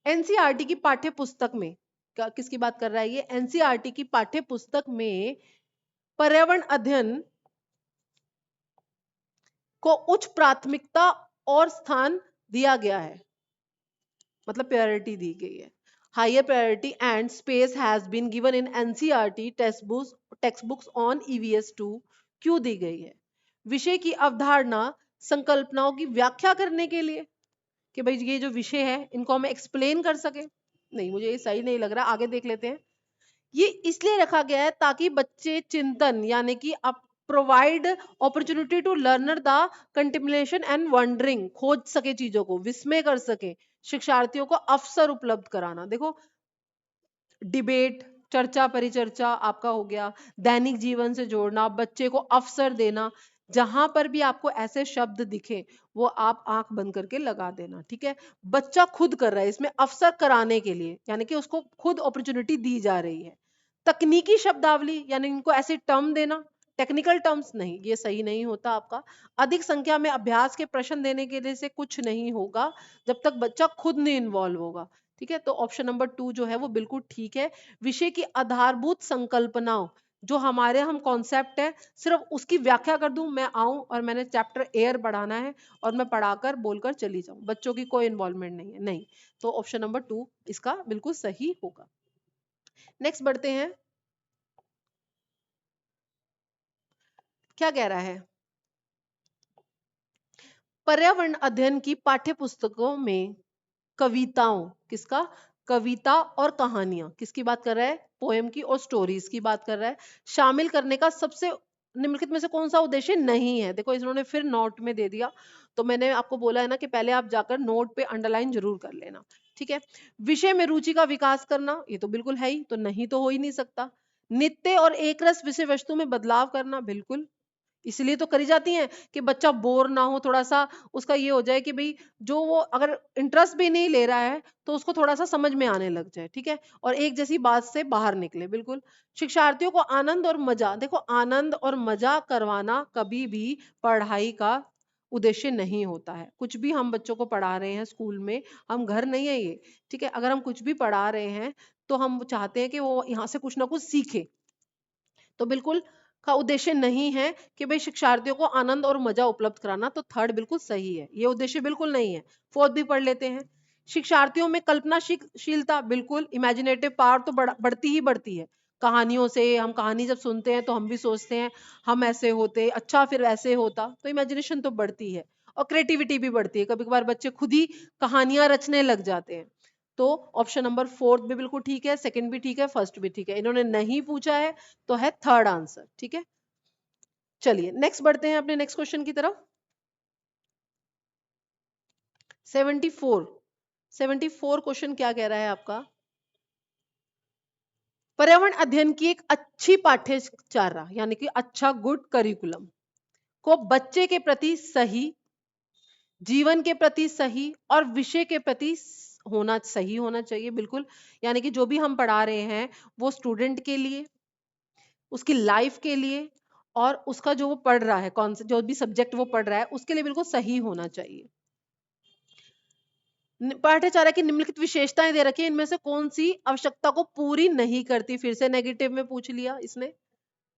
एनसीईआरटी की पाठ्य पुस्तक में किसकी बात कर रहा है ये? एनसीईआरटी की पाठ्य पुस्तक में पर्यावरण अध्ययन को उच्च प्राथमिकता और स्थान दिया गया है, मतलब प्रायोरिटी दी गई है। Higher priority and space has been given in NCERT textbooks on EVS 2। क्यों दी गई है? विषय की अवधारणा संकल्पनाओं की व्याख्या करने के लिए, कि भाई ये जो विषय है इनको हम एक्सप्लेन कर सके। नहीं, मुझे ये सही नहीं लग रहा, आगे देख लेते हैं। ये इसलिए रखा गया है ताकि बच्चे चिंतन यानी कि provide opportunity to learner the contemplation and wondering, खोज सके चीजों को, विस्मय कर सके, शिक्षार्थियों को अवसर उपलब्ध कराना। देखो, डिबेट, चर्चा परिचर्चा आपका हो गया, दैनिक जीवन से जोड़ना, बच्चे को अवसर देना, जहां पर भी आपको ऐसे शब्द दिखे वो आप आंख बंद करके लगा देना, ठीक है। बच्चा खुद कर रहा है, इसमें अवसर कराने के लिए, यानी कि उसको खुद अपॉर्चुनिटी दी जा रही है। तकनीकी शब्दावली यानी इनको ऐसे टर्म देना, टेक्निकल टर्म्स नहीं, ये सही नहीं होता आपका। अधिक संख्या में अभ्यास के प्रश्न देने के लिए से कुछ नहीं होगा जब तक बच्चा खुद नहीं इन्वॉल्व होगा, ठीक है। तो ऑप्शन नंबर 2 जो है वो बिल्कुल ठीक है। विषय की आधारभूत संकल्पनाओं, जो हमारे हम कॉन्सेप्ट है, सिर्फ उसकी व्याख्या कर दूं, मैं आऊं और मैंने चैप्टर एयर पढ़ाना है और मैं पढ़ाकर बोलकर चली जाऊं, बच्चों की कोई इन्वॉल्वमेंट नहीं है, नहीं। तो ऑप्शन नंबर 2 इसका बिल्कुल सही होगा। नेक्स्ट बढ़ते हैं। क्या कह रहा है? पर्यावरण अध्ययन की पाठ्य पुस्तकों में कविताओं, किसका? कविता और कहानियां, किसकी बात कर रहा है? पोएम की और स्टोरीज की बात कर रहा है। शामिल करने का सबसे निम्नलिखित में से कौन सा उद्देश्य नहीं है? देखो, इन्होंने फिर नोट में दे दिया, तो मैंने आपको बोला है ना कि पहले आप जाकर नोट पे अंडरलाइन जरूर कर लेना, ठीक है। विषय में रुचि का विकास करना, ये तो बिल्कुल है ही, तो नहीं तो हो ही नहीं सकता। नित्य और एक रस विषय वस्तु में बदलाव करना, बिल्कुल, इसलिए तो करी जाती हैं कि बच्चा बोर ना हो, थोड़ा सा उसका ये हो जाए कि भाई जो वो अगर इंटरेस्ट भी नहीं ले रहा है तो उसको थोड़ा सा समझ में आने लग जाए, ठीक है, और एक जैसी बात से बाहर निकले, बिल्कुल। शिक्षार्थियों को आनंद और मजा, देखो आनंद और मजा करवाना कभी भी पढ़ाई का उद्देश्य नहीं होता है। कुछ भी हम बच्चों को पढ़ा रहे हैं स्कूल में, हम घर नहीं है ये, ठीक है, अगर हम कुछ भी पढ़ा रहे हैं तो हम चाहते हैं कि वो यहाँ से कुछ ना कुछ सीखे, तो बिल्कुल का उद्देश्य नहीं है कि भाई शिक्षार्थियों को आनंद और मजा उपलब्ध कराना, तो थर्ड बिल्कुल सही है, ये उद्देश्य बिल्कुल नहीं है। फोर्थ भी पढ़ लेते हैं। शिक्षार्थियों में कल्पनाशीलता, बिल्कुल, इमेजिनेटिव पावर तो बढ़ती ही बढ़ती है कहानियों से। हम कहानी जब सुनते हैं तो हम भी सोचते हैं हम ऐसे होते, अच्छा फिर वैसे होता, तो इमेजिनेशन तो बढ़ती है, और क्रिएटिविटी भी बढ़ती है, कभी कभार बच्चे खुद ही कहानियां रचने लग जाते हैं। तो ऑप्शन नंबर 4 भी बिल्कुल ठीक है, सेकंड भी ठीक है, फर्स्ट भी ठीक है, इन्होंने नहीं पूछा है तो है थर्ड आंसर, ठीक है। चलिए नेक्स्ट बढ़ते हैं अपने नेक्स्ट क्वेश्चन की तरफ। 74 क्वेश्चन क्या कह रहा है आपका? पर्यावरण अध्ययन की एक अच्छी पाठ्यचारा यानी कि अच्छा गुड करिकुलम को बच्चे के प्रति सही, जीवन के प्रति सही और विषय के प्रति सही होना चाहिए, बिल्कुल। यानी कि जो भी हम पढ़ा रहे हैं वो स्टूडेंट के लिए, उसकी लाइफ के लिए, और उसका जो वो पढ़ रहा है, कौन सा जो भी सब्जेक्ट वो पढ़ रहा है उसके लिए बिल्कुल सही होना चाहिए। पाठ्यचारा की निम्नलिखित विशेषताएं दे रखी है, इनमें से कौन सी आवश्यकता को पूरी नहीं करती? फिर से नेगेटिव में पूछ लिया इसने,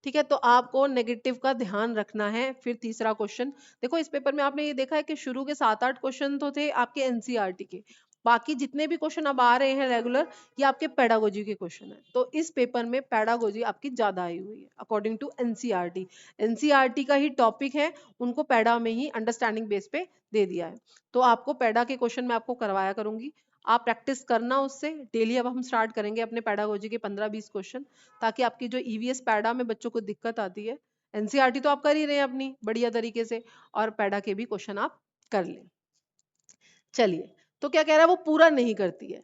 ठीक है, तो आपको नेगेटिव का ध्यान रखना है। फिर तीसरा क्वेश्चन देखो, इस पेपर में आपने ये देखा है कि शुरू के 7-8 क्वेश्चन तो थे आपके एनसीईआरटी के, बाकी जितने भी क्वेश्चन अब आ रहे हैं रेगुलर, ये आपके पेडागोजी के क्वेश्चन है। तो इस पेपर में पेडागोजी आपकी ज्यादा आई हुई है अकॉर्डिंग टू एनसीईआरटी। एनसीईआरटी का ही टॉपिक है, उनको पेडा में ही अंडरस्टैंडिंग बेस पे दे दिया है। तो आपको पेडा के क्वेश्चन मैं आपको करवाया करूंगी, आप प्रैक्टिस करना उससे डेली। अब हम स्टार्ट करेंगे अपने पेडागोजी के 15-20 क्वेश्चन, ताकि आपकी जो ईवीएस पेडा में बच्चों को दिक्कत आती है, एनसीईआरटी तो आप कर ही रहे हैं अपनी बढ़िया तरीके से, और पेडा के भी क्वेश्चन आप कर लें। चलिए, तो क्या कह रहा है, वो पूरा नहीं करती है।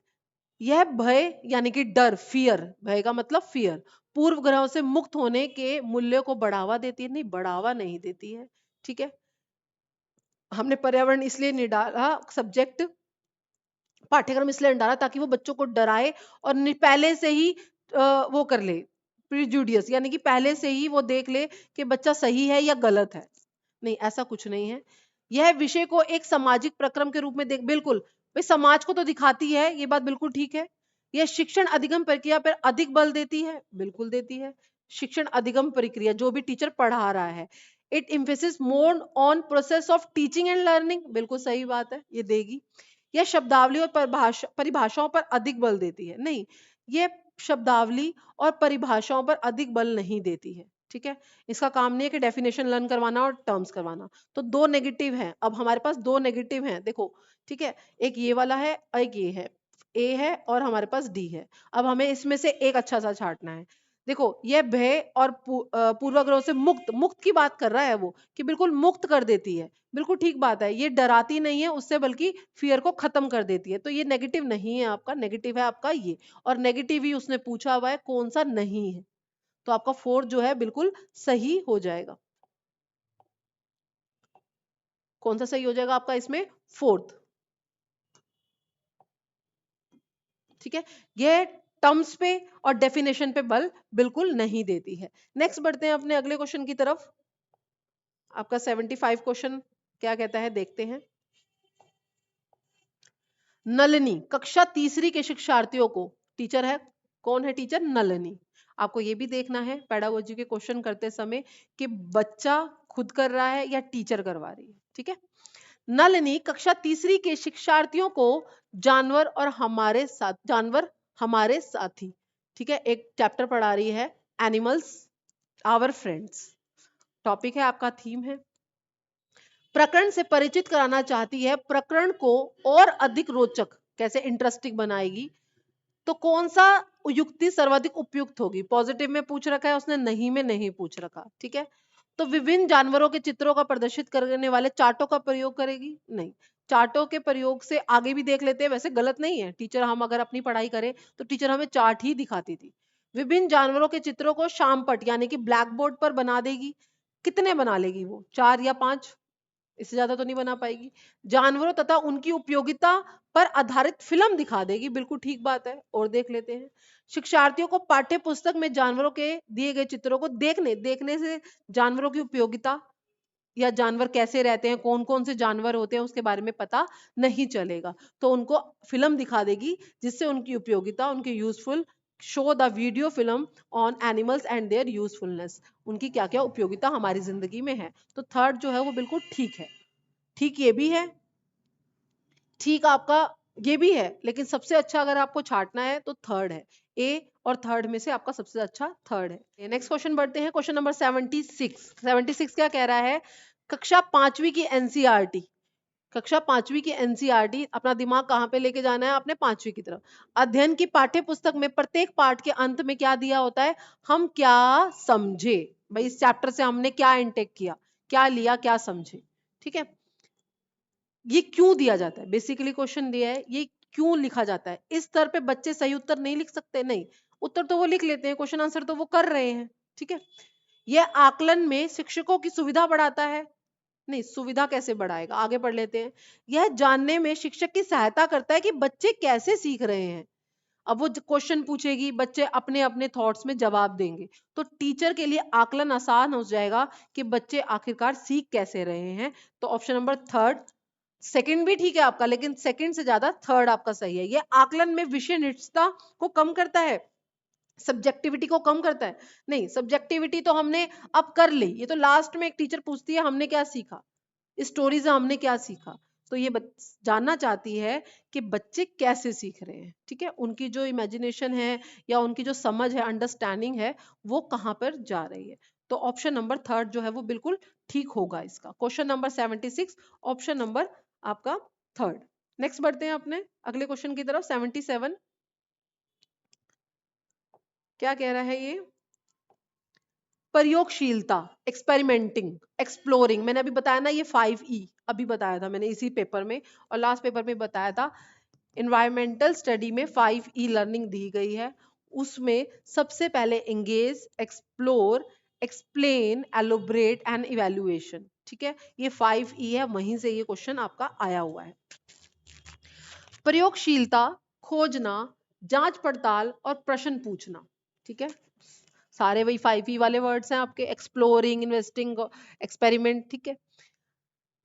यह भय यानी कि डर, फियर, भय का मतलब फियर, पूर्व ग्रहों से मुक्त होने के मूल्य को बढ़ावा देती है, नहीं बढ़ावा नहीं देती है। ठीक है, हमने पर्यावरण इसलिए नहीं डाला सब्जेक्ट, पाठ्यक्रम इसलिए नहीं डाला ताकि वो बच्चों को डराए और पहले से ही वो कर ले प्रिजुडियस, यानी कि पहले से ही वो देख ले कि बच्चा सही है या गलत है। नहीं, ऐसा कुछ नहीं है। यह विषय को एक सामाजिक प्रक्रम के रूप में देख, बिल्कुल भाई समाज को तो दिखाती है, ये बात बिल्कुल ठीक है। यह शिक्षण अधिगम प्रक्रिया पर अधिक बल देती है, बिल्कुल देती है। शिक्षण अधिगम प्रक्रिया जो भी टीचर पढ़ा रहा है, it emphasis more on process of teaching and learning, बिल्कुल सही बात है, ये देगी। यह शब्दावली और परिभाषाओं पर अधिक बल देती है, नहीं, ये शब्दावली और परिभाषाओं पर अधिक बल नहीं देती है। ठीक है, इसका काम नहीं है कि डेफिनेशन लर्न करवाना और टर्म्स करवाना। तो दो नेगेटिव हैं, अब हमारे पास दो नेगेटिव हैं, देखो। ठीक है, एक ये वाला है, एक ये है, ए है और हमारे पास डी है। अब हमें इसमें से एक अच्छा सा छांटना है। देखो, ये भय और पूर्वाग्रह से मुक्त, मुक्त की बात कर रहा है वो, कि बिल्कुल मुक्त कर देती है, बिल्कुल ठीक बात है। ये डराती नहीं है उससे, बल्कि फियर को खत्म कर देती है। तो ये नेगेटिव नहीं है आपका, नेगेटिव है आपका ये, और नेगेटिव ही उसने पूछा हुआ है, कौन सा नहीं है। तो आपका फोर्थ जो है बिल्कुल सही हो जाएगा। कौन सा सही हो जाएगा आपका इसमें, फोर्थ। ठीक है, ये टर्म्स पे और डेफिनेशन पे बल बिल्कुल नहीं देती है। नेक्स्ट बढ़ते हैं अपने अगले क्वेश्चन की तरफ। आपका 75 क्वेश्चन क्या कहता है, देखते हैं। नलिनी कक्षा तीसरी के शिक्षार्थियों को, टीचर है, कौन है टीचर, नलिनी। आपको ये भी देखना है पेडागोजी के क्वेश्चन करते समय कि बच्चा खुद कर रहा है या टीचर करवा रही है। ठीक है, नलिनी कक्षा तीसरी के शिक्षार्थियों को जानवर और हमारे साथ, जानवर हमारे साथी, ठीक है, एक चैप्टर पढ़ा रही है, एनिमल्स आवर फ्रेंड्स, टॉपिक है आपका, थीम है। प्रकरण से परिचित कराना चाहती है, प्रकरण को और अधिक रोचक कैसे इंटरेस्टिंग बनाएगी। तो कौन सा युक्ति सर्वाधिक उपयुक्त होगी, पॉजिटिव में पूछ रखा है उसने, नहीं में नहीं पूछ रखा। ठीक है, तो विभिन्न जानवरों के चित्रों का प्रदर्शित करने वाले चार्टों का प्रयोग करेगी, नहीं। चार्टों के प्रयोग से आगे भी देख लेते हैं, वैसे गलत नहीं है टीचर, हम अगर अपनी पढ़ाई करें तो टीचर हमें चार्ट ही दिखाती थी। विभिन्न जानवरों के चित्रों को शामपट यानी कि ब्लैक बोर्ड पर बना देगी। कितने बना लेगी वो, 4 या 5, इससे ज्यादा तो नहीं बना पाएगी। जानवरों तथा उनकी उपयोगिता पर आधारित फिल्म दिखा देगी, बिल्कुल ठीक बात है। और देख लेते हैं, शिक्षार्थियों को पाठ्य पुस्तक में जानवरों के दिए गए चित्रों को देखने से जानवरों की उपयोगिता या जानवर कैसे रहते हैं, कौन कौन से जानवर होते हैं उसके बारे में पता नहीं चलेगा। तो उनको फिल्म दिखा देगी जिससे उनकी उपयोगिता, उनके useful, show the video film on animals and their usefulness, उनकी क्या क्या उपयोगिता हमारी जिंदगी में है। तो थर्ड जो है वो बिल्कुल ठीक है। ठीक ये भी है, ठीक आपका ये भी है, लेकिन सबसे अच्छा अगर आपको छांटना है तो थर्ड है। ए और थर्ड में से आपका सबसे अच्छा थर्ड है। नेक्स्ट क्वेश्चन बढ़ते हैं, क्वेश्चन नंबर 76। 76 क्या कह रहा है, कक्षा पांचवी की एनसीईआरटी, कक्षा पांचवी की एनसीईआरटी, अपना दिमाग कहाँ पे लेके जाना है, अपने पांचवी की तरफ। अध्ययन की पाठ्य पुस्तक में प्रत्येक पाठ के अंत में क्या दिया होता है, हम क्या समझे, भाई इस चैप्टर से हमने क्या इंटेक किया, क्या लिया, क्या समझे। ठीक है, ये क्यों दिया जाता है, बेसिकली क्वेश्चन दिया है, ये क्यों लिखा जाता है। इस स्तर पे बच्चे सही उत्तर नहीं लिख सकते, नहीं, उत्तर तो वो लिख लेते हैं, क्वेश्चन आंसर तो वो कर रहे हैं। ठीक है, यह आकलन में शिक्षकों की सुविधा बढ़ाता है, नहीं, सुविधा कैसे बढ़ाएगा, आगे पढ़ लेते हैं। यह जानने में शिक्षक की सहायता करता है कि बच्चे कैसे सीख रहे हैं। अब वो क्वेश्चन पूछेगी, बच्चे अपने अपने थॉट्स में जवाब देंगे, तो टीचर के लिए आकलन आसान हो जाएगा कि बच्चे आखिरकार सीख कैसे रहे हैं। तो ऑप्शन नंबर थर्ड, सेकंड भी ठीक है आपका, लेकिन सेकंड से ज्यादा थर्ड आपका सही है। ये आकलन में विषय निष्ठता को कम करता है, सब्जेक्टिविटी को कम करता है, नहीं, सब्जेक्टिविटी तो हमने अब कर ली, ये तो लास्ट में एक टीचर पूछती है हमने क्या सीखा, स्टोरी से हमने क्या सीखा। तो ये जानना चाहती है कि बच्चे कैसे सीख रहे हैं, ठीक है, उनकी जो इमेजिनेशन है या उनकी जो समझ है, अंडरस्टैंडिंग है, वो कहाँ पर जा रही है। तो ऑप्शन नंबर थर्ड जो है वो बिल्कुल ठीक होगा इसका। क्वेश्चन नंबर 76, ऑप्शन नंबर आपका थर्ड। नेक्स्ट बढ़ते हैं अपने अगले क्वेश्चन की तरफ। 77 क्या कह रहा है ये? प्रयोगशीलता, एक्सपेरिमेंटिंग, एक्सप्लोरिंग। मैंने अभी बताया ना ये 5E अभी बताया था मैंने इसी पेपर में, और लास्ट पेपर में बताया था। एनवायरमेंटल स्टडी में 5E लर्निंग दी गई है, उसमें सबसे पहले engage, explore, explain, elaborate and evaluation, ठीक है, ये 5E है, वहीं से ये क्वेश्चन आपका आया हुआ है। प्रयोगशीलता, खोजना, जांच पड़ताल और प्रश्न पूछना, ठीक है, सारे वही 5E वाले वर्ड्स हैं आपके, एक्सप्लोरिंग, इन्वेस्टिंग, एक्सपेरिमेंट, ठीक है।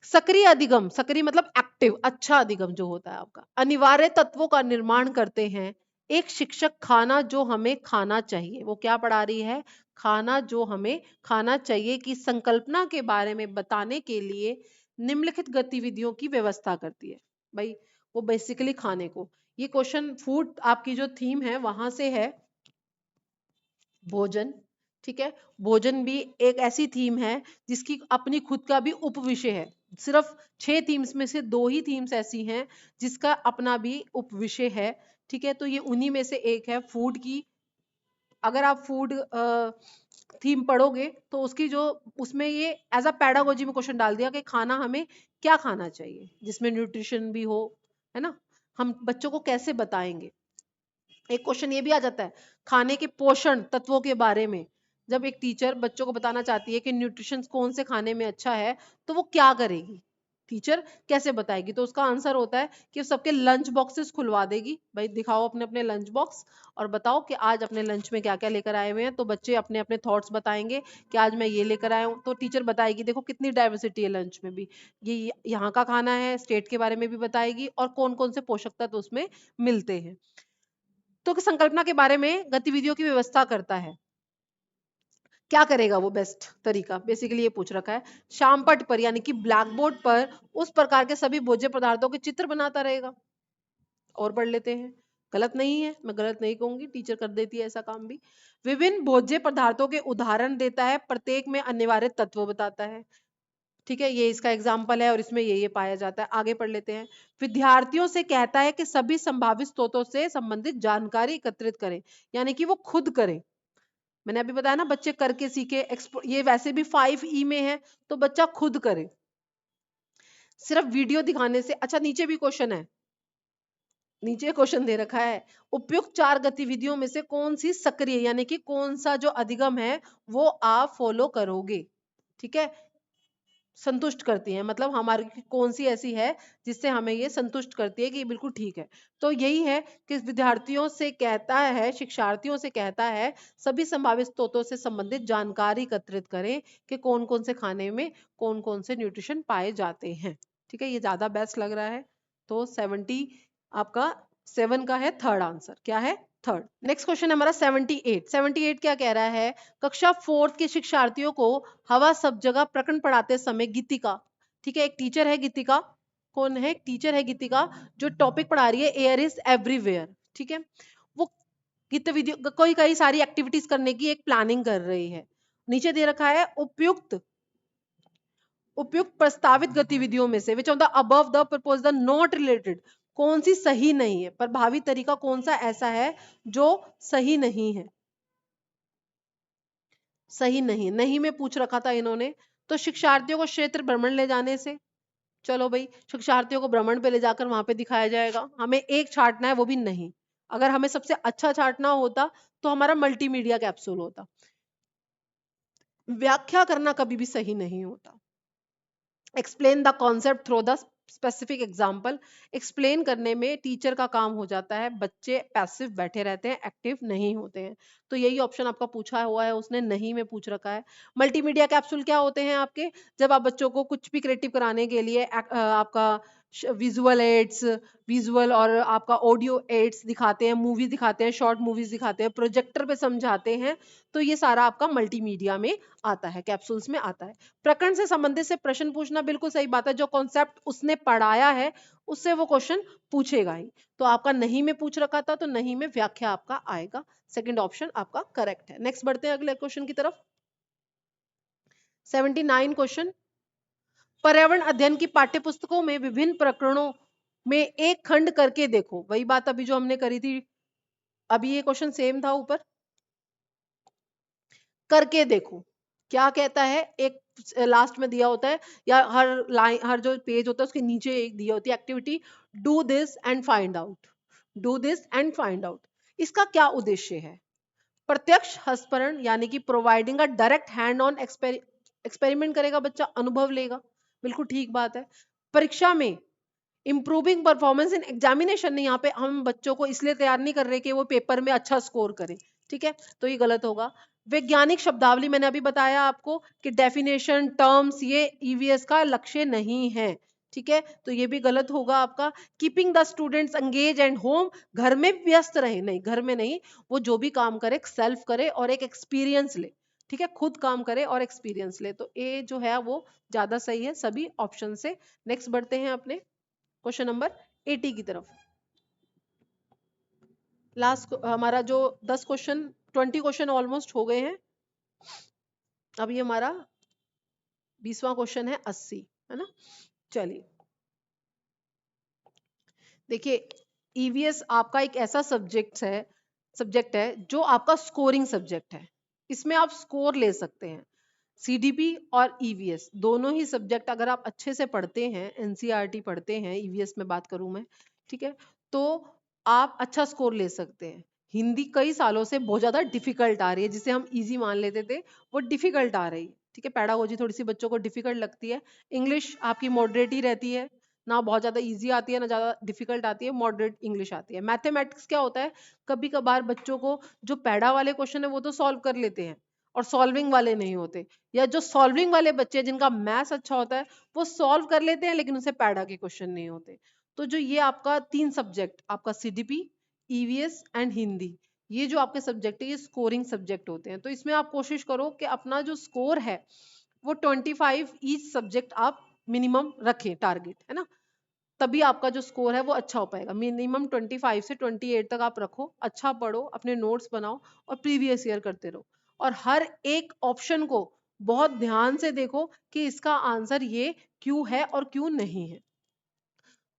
सक्रिय अधिगम, सक्रिय मतलब एक्टिव, अच्छा अधिगम जो होता है आपका, अनिवार्य तत्वों का निर्माण करते हैं। एक शिक्षक खाना जो हमें खाना चाहिए, वो क्या पढ़ा रही है? खाना जो हमें खाना चाहिए की संकल्पना के बारे में बताने के लिए निम्नलिखित गतिविधियों की व्यवस्था करती है। भाई वो बेसिकली खाने को, ये क्वेश्चन फूड आपकी जो थीम है वहां से है, भोजन, ठीक है। भोजन भी एक ऐसी थीम है जिसकी अपनी खुद का भी उपविषय है। सिर्फ 6 थीम्स में से 2 ही थीम्स ऐसी हैं जिसका अपना भी उपविषय है, ठीक है। तो ये उन्हीं में से एक है फूड की। अगर आप फूड थीम पढ़ोगे तो उसकी जो उसमें ये एज अ पैडागोजी में क्वेश्चन डाल दिया कि खाना हमें क्या खाना चाहिए जिसमें न्यूट्रिशन भी हो, है ना, हम बच्चों को कैसे बताएंगे। एक क्वेश्चन ये भी आ जाता है खाने के पोषण तत्वों के बारे में। जब एक टीचर बच्चों को बताना चाहती है कि न्यूट्रिशन कौन से खाने में अच्छा है, तो वो क्या करेगी, टीचर कैसे बताएगी? तो उसका आंसर होता है कि सबके लंच बॉक्सेस खुलवा देगी। भाई दिखाओ अपने अपने लंच बॉक्स और बताओ कि आज अपने लंच में क्या क्या लेकर आए हुए हैं। तो बच्चे अपने अपने थॉट्स बताएंगे कि आज मैं ये लेकर आया हूँ। तो टीचर बताएगी देखो कितनी डाइवर्सिटी है लंच में भी, ये यहाँ का खाना है, स्टेट के बारे में भी बताएगी और कौन कौन से पोषक तत्व उसमें मिलते हैं। तो संकल्पना के बारे में गतिविधियों की व्यवस्था करता है। क्या करेगा वो? बेस्ट तरीका बेसिकली ये पूछ रखा है। शाम पट पर यानी कि ब्लैक बोर्ड पर उस प्रकार के सभी भोज्य पदार्थों के चित्र बनाता रहेगा। और पढ़ लेते हैं, गलत नहीं है, मैं गलत नहीं कहूंगी, टीचर कर देती है ऐसा काम भी। विभिन्न भोज्य पदार्थों के उदाहरण देता है, प्रत्येक में अनिवार्य तत्व बताता है, ठीक है, ये इसका एग्जाम्पल है और इसमें ये पाया जाता है। आगे पढ़ लेते हैं। विद्यार्थियों से कहता है कि सभी संभावित स्रोतों से संबंधित जानकारी एकत्रित करें, यानी कि वो खुद करें। मैंने अभी बताया ना बच्चे करके सीखे, ये वैसे भी 5E में है, तो बच्चा खुद करे, सिर्फ वीडियो दिखाने से। अच्छा नीचे भी क्वेश्चन है, नीचे क्वेश्चन दे रखा है, उपयुक्त 4 गतिविधियों में से कौन सी सक्रिय यानी कि कौन सा जो अधिगम है वो आप फॉलो करोगे, ठीक है, संतुष्ट करती है, मतलब हमारी कौन सी ऐसी है जिससे हमें ये संतुष्ट करती है कि ये बिल्कुल ठीक है। तो यही है कि विद्यार्थियों से कहता है, शिक्षार्थियों से कहता है सभी संभावित स्रोतों से संबंधित जानकारी एकत्रित करें कि कौन कौन से खाने में कौन कौन से न्यूट्रिशन पाए जाते हैं, ठीक है, ये ज्यादा बेस्ट लग रहा है। तो 70 आपका 7 का है थर्ड आंसर, क्या है? थर्ड। नेक्स्ट क्वेश्चन हमारा 78। 78 क्या कह रहा है? कक्षा 4th के शिक्षार्थियों को हवा सब जगह प्रकरण पढ़ाते समय गीतिका, ठीक है, एक टीचर है गीतिका, कौन है? एक टीचर है गीतिका जो टॉपिक पढ़ा रही है एयर इज एवरीवेयर, ठीक है, वो गतिविधि कोई कई सारी एक्टिविटीज करने की एक प्लानिंग कर रही है। नीचे दे रखा है उपयुक्त उपयुक्त प्रस्तावित गतिविधियों में से which of the above the proposed not related, कौन सी सही नहीं है, प्रभावी तरीका कौन सा ऐसा है जो सही नहीं है? सही नहीं, नहीं में पूछ रखा था इन्होंने। तो शिक्षार्थियों को क्षेत्र भ्रमण ले जाने से, चलो भाई शिक्षार्थियों को भ्रमण पे ले जाकर वहां पे दिखाया जाएगा। हमें एक छांटना है, वो भी नहीं। अगर हमें सबसे अच्छा छांटना होता तो हमारा मल्टीमीडिया कैप्सूल होता। व्याख्या करना कभी भी सही नहीं होता। Explain the concept through the specific example, explain करने में टीचर का काम हो जाता है, बच्चे पैसिव बैठे रहते हैं, एक्टिव नहीं होते हैं। तो यही ऑप्शन आपका पूछा हुआ है, उसने नहीं में पूछ रखा है। मल्टीमीडिया कैप्सूल क्या होते हैं आपके? जब आप बच्चों को कुछ भी क्रिएटिव कराने के लिए आपका विजुअल एड्स, विजुअल और आपका ऑडियो एड्स दिखाते हैं, मूवी दिखाते हैं, शॉर्ट मूवीज दिखाते हैं, प्रोजेक्टर पे समझाते हैं, तो ये सारा आपका मल्टीमीडिया में आता है, कैप्सूल्स में आता है। प्रकरण से संबंधित से प्रश्न पूछना बिल्कुल सही बात है, जो कॉन्सेप्ट उसने पढ़ाया है उससे वो क्वेश्चन पूछेगा ही। तो आपका नहीं में पूछ रखा था तो नहीं में व्याख्या आपका आएगा, सेकंड ऑप्शन आपका करेक्ट है। नेक्स्ट बढ़ते हैं अगले क्वेश्चन की तरफ। 79 क्वेश्चन, पर्यावरण अध्ययन की पाठ्य पुस्तकों में विभिन्न प्रकरणों में एक खंड करके देखो। वही बात अभी जो हमने करी थी, अभी ये क्वेश्चन सेम था ऊपर, करके देखो क्या कहता है। एक लास्ट में दिया होता है या हर लाइन, हर जो पेज होता है उसके नीचे एक दिया होती है activity, do this and find out, do this and find out. इसका क्या उद्देश्य है? प्रत्यक्ष हस्तरण यानी कि providing a direct hand on experiment करेगा बच्चा, अनुभव लेगा, बिल्कुल ठीक बात है। परीक्षा में इंप्रूविंग परफॉर्मेंस इन एग्जामिनेशन, नहीं, यहाँ पे हम बच्चों को इसलिए तैयार नहीं कर रहे कि वो पेपर में अच्छा स्कोर करें, ठीक है, तो ये गलत होगा। वैज्ञानिक शब्दावली मैंने अभी बताया आपको कि डेफिनेशन टर्म्स ये ईवीएस का लक्ष्य नहीं है, ठीक है, तो ये भी गलत होगा आपका। Keeping the students engage and home, घर में व्यस्त रहे, नहीं घर में नहीं, वो जो भी काम करे सेल्फ करे और एक एक्सपीरियंस ले, ठीक है, खुद काम करे और एक्सपीरियंस ले, तो ए जो है वो ज्यादा सही है सभी ऑप्शन से। नेक्स्ट बढ़ते हैं अपने क्वेश्चन नंबर 80 की तरफ। लास्ट हमारा जो 10 क्वेश्चन, 20 क्वेश्चन ऑलमोस्ट हो गए हैं, अभी हमारा 20वां क्वेश्चन है 80, है ना। चलिए देखिए, ईवीएस आपका एक ऐसा सब्जेक्ट है जो आपका स्कोरिंग सब्जेक्ट है, इसमें आप स्कोर ले सकते हैं। सीडीपी और ईवीएस दोनों ही सब्जेक्ट अगर आप अच्छे से पढ़ते हैं, एनसीईआरटी पढ़ते हैं, ईवीएस में बात करूं मैं, ठीक है, तो आप अच्छा स्कोर ले सकते हैं। हिंदी कई सालों से बहुत ज्यादा डिफिकल्ट आ रही है, जिसे हम इजी मान लेते थे वो डिफिकल्ट आ रही है, ठीक है, पैडागोजी थोड़ी सी बच्चों को डिफिकल्ट लगती है। इंग्लिश आपकी मॉडरेट ही रहती है, ना बहुत ज्यादा इजी आती है ना ज्यादा डिफिकल्ट आती है, मॉडरेट इंग्लिश आती है। मैथमेटिक्स क्या होता है, कभी कभार बच्चों को जो पैडा वाले क्वेश्चन है वो तो सॉल्व कर लेते हैं और सॉल्विंग वाले नहीं होते, या जो सॉल्विंग वाले बच्चे जिनका मैथ्स अच्छा होता है वो सॉल्व कर लेते हैं लेकिन उनसे पैडा के क्वेश्चन नहीं होते। तो जो ये आपका 3 सब्जेक्ट, आपका सीडीपी, ईवीएस एंड हिंदी, ये जो आपके सब्जेक्ट है ये स्कोरिंग सब्जेक्ट होते हैं। तो इसमें आप कोशिश करो कि अपना जो स्कोर है वो 25 ईच सब्जेक्ट आप मिनिमम रखें, टारगेट है ना, तभी आपका जो स्कोर है वो अच्छा हो पाएगा। मिनिमम 25 से 28 तक आप रखो, अच्छा पढ़ो, अपने नोट्स बनाओ और प्रीवियस ईयर करते रहो, और हर एक ऑप्शन को बहुत ध्यान से देखो कि इसका आंसर ये क्यों है और क्यों नहीं है।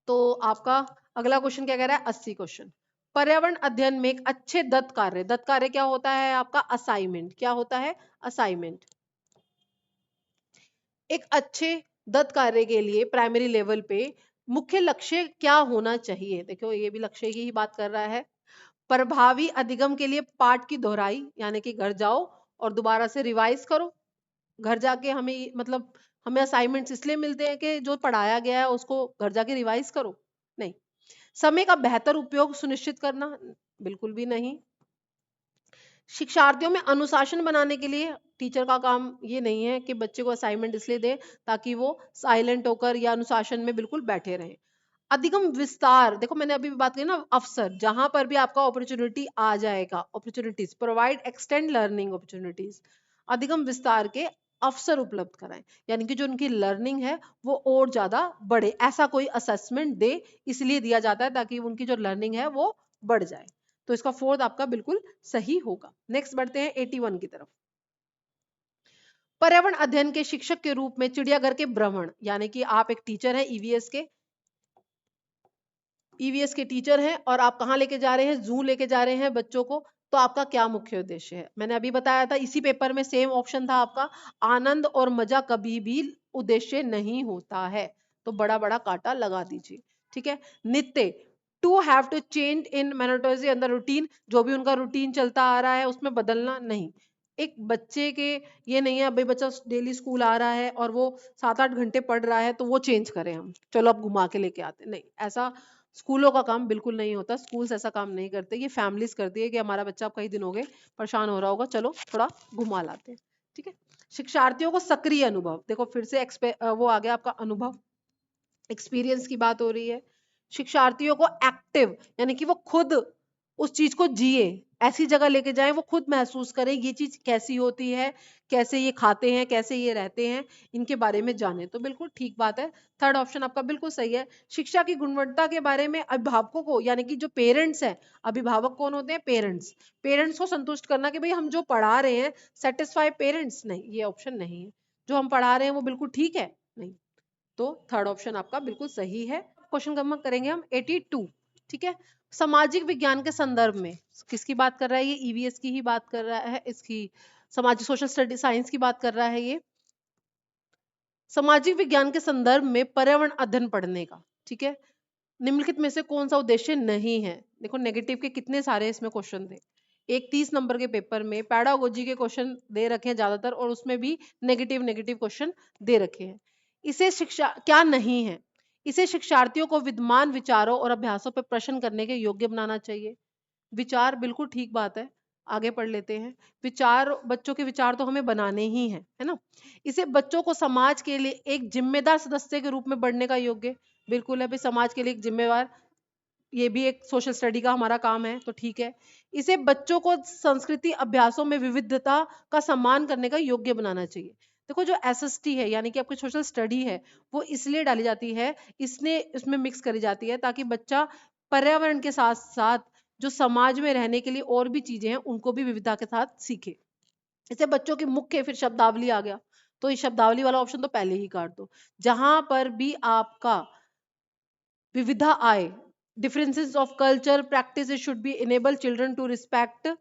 तो आपका अगला क्वेश्चन क्या कह रहा है, 80 क्वेश्चन, पर्यावरण अध्ययन में एक अच्छे दत्त कार्य क्या होता है आपका, असाइनमेंट, क्या होता है, असाइनमेंट। एक अच्छे दत्त कार्य के लिए प्राइमरी लेवल पे मुख्य लक्ष्य क्या होना चाहिए, देखो ये भी लक्ष्य की ही बात कर रहा है। प्रभावी अधिगम के लिए पाठ की दोहराई, यानी कि घर जाओ और दोबारा से रिवाइज करो। घर जाके हमें मतलब हमें असाइनमेंट्स इसलिए मिलते हैं कि जो पढ़ाया गया है उसको घर जाके रिवाइज करो, नहीं। समय का बेहतर उपयोग सुनिश्चित करना, बिल्कुल भी नहीं। शिक्षार्थियों में अनुशासन बनाने के लिए टीचर का काम ये नहीं है कि बच्चे को असाइनमेंट इसलिए दे ताकि वो साइलेंट होकर या अनुशासन में बिल्कुल बैठे रहे। अधिगम विस्तार, देखो मैंने अभी भी बात की ना, अवसर जहां पर भी आपका अपॉर्चुनिटी आ जाएगा, opportunities provide extend learning opportunities, अधिगम विस्तार के अवसर उपलब्ध कराएं, यानी कि जो उनकी लर्निंग है वो और ज्यादा बढ़े, ऐसा कोई असेसमेंट दे, इसलिए दिया जाता है ताकि उनकी जो लर्निंग है वो बढ़ जाए। तो इसका फोर्थ आपका बिल्कुल सही होगा। नेक्स्ट बढ़ते हैं 81 की तरफ। पर्यावरण अध्ययन के शिक्षक के रूप में चिड़ियाघर के भ्रमण, यानी कि आप एक टीचर हैं ईवीएस के टीचर हैं और आप कहाँ लेके जा रहे हैं, जू लेके जा रहे हैं बच्चों को, तो आपका क्या मुख्य उद्देश्य है। मैंने अभी बताया था, इसी पेपर में सेम ऑप्शन था आपका, आनंद और मजा कभी भी उद्देश्य नहीं होता है, तो बड़ा बड़ा कांटा लगा दीजिए, ठीक है। नित्य, to have to change in monotony अंदर रूटीन, जो भी उनका रूटीन चलता आ रहा है उसमें बदलना नहीं। एक बच्चे के ये नहीं है अभी बच्चा डेली स्कूल आ रहा है और वो 7-8 घंटे पढ़ रहा है तो वो चेंज करें हम, चलो अब घुमा के लेके आते, नहीं, ऐसा स्कूलों का काम बिल्कुल नहीं होता। स्कूल्स ऐसा काम नहीं करते, ये फैमिलीज करती है कि हमारा बच्चा अब कई दिन हो गए परेशान हो रहा होगा, चलो थोड़ा घुमा लाते हैं, ठीक है। शिक्षार्थियों को सक्रिय अनुभव, देखो फिर से वो आ गया आपका अनुभव, एक्सपीरियंस की बात हो रही है। शिक्षार्थियों को एक्टिव यानी कि वो खुद उस चीज को जिए, ऐसी जगह लेके जाएं वो खुद महसूस करें ये चीज कैसी होती है, कैसे ये खाते हैं, कैसे ये रहते हैं, इनके बारे में जाने। तो बिल्कुल ठीक बात है, थर्ड ऑप्शन आपका बिल्कुल सही है। शिक्षा की गुणवत्ता के बारे में अभिभावकों को यानी कि जो पेरेंट्स हैं, अभिभावक कौन होते हैं? पेरेंट्स। पेरेंट्स को संतुष्ट करना कि भाई हम जो पढ़ा रहे हैं, सेटिस्फाई पेरेंट्स, नहीं, ये ऑप्शन नहीं है। जो हम पढ़ा रहे हैं वो बिल्कुल ठीक है, नहीं। तो थर्ड ऑप्शन आपका बिल्कुल सही है। क्वेश्चन नंबर करेंगे हम 82। ठीक है, सामाजिक विज्ञान के संदर्भ में किसकी बात कर रहा है? ये ईवीएस की ही बात कर रहा है, इसकी सामाजिक सोशल स्टडी साइंस की बात कर रहा है ये। सामाजिक विज्ञान के संदर्भ में पर्यावरण अध्ययन पढ़ने का, ठीक है, निम्नलिखित में से कौन सा उद्देश्य नहीं है? देखो नेगेटिव के कितने सारे इसमें क्वेश्चन थे। एक 30 नंबर के पेपर में पैडागोजी के क्वेश्चन दे रखे हैं ज्यादातर, और उसमें भी नेगेटिव नेगेटिव क्वेश्चन दे रखे हैं। इसे शिक्षा क्या नहीं है? इसे शिक्षार्थियों को विद्यमान विचारों और अभ्यासों पर प्रश्न करने के योग्य बनाना चाहिए। विचार बिल्कुल ठीक बात है, आगे पढ़ लेते हैं। विचार, बच्चों के विचार तो हमें बनाने ही हैं, है ना। इसे बच्चों को समाज के लिए एक जिम्मेदार सदस्य के रूप में बढ़ने का योग्य, बिल्कुल है भाई, समाज के लिए एक जिम्मेवार, ये भी एक सोशल स्टडी का हमारा काम है, तो ठीक है। इसे बच्चों को संस्कृति अभ्यासों में विविधता का सम्मान करने का योग्य बनाना चाहिए। देखो जो एसएसटी है यानी कि आपकी सोशल स्टडी है, वो इसलिए डाली जाती है, इसमें मिक्स करी जाती है ताकि बच्चा पर्यावरण के साथ साथ जो समाज में रहने के लिए और भी चीजें हैं उनको भी विविधता के साथ सीखे। इसे बच्चों की मुख्य, फिर शब्दावली आ गया, तो इस शब्दावली वाला ऑप्शन तो पहले ही काट दो। जहां पर भी आपका विविधा आए, differences of culture practice should be enable children to respect.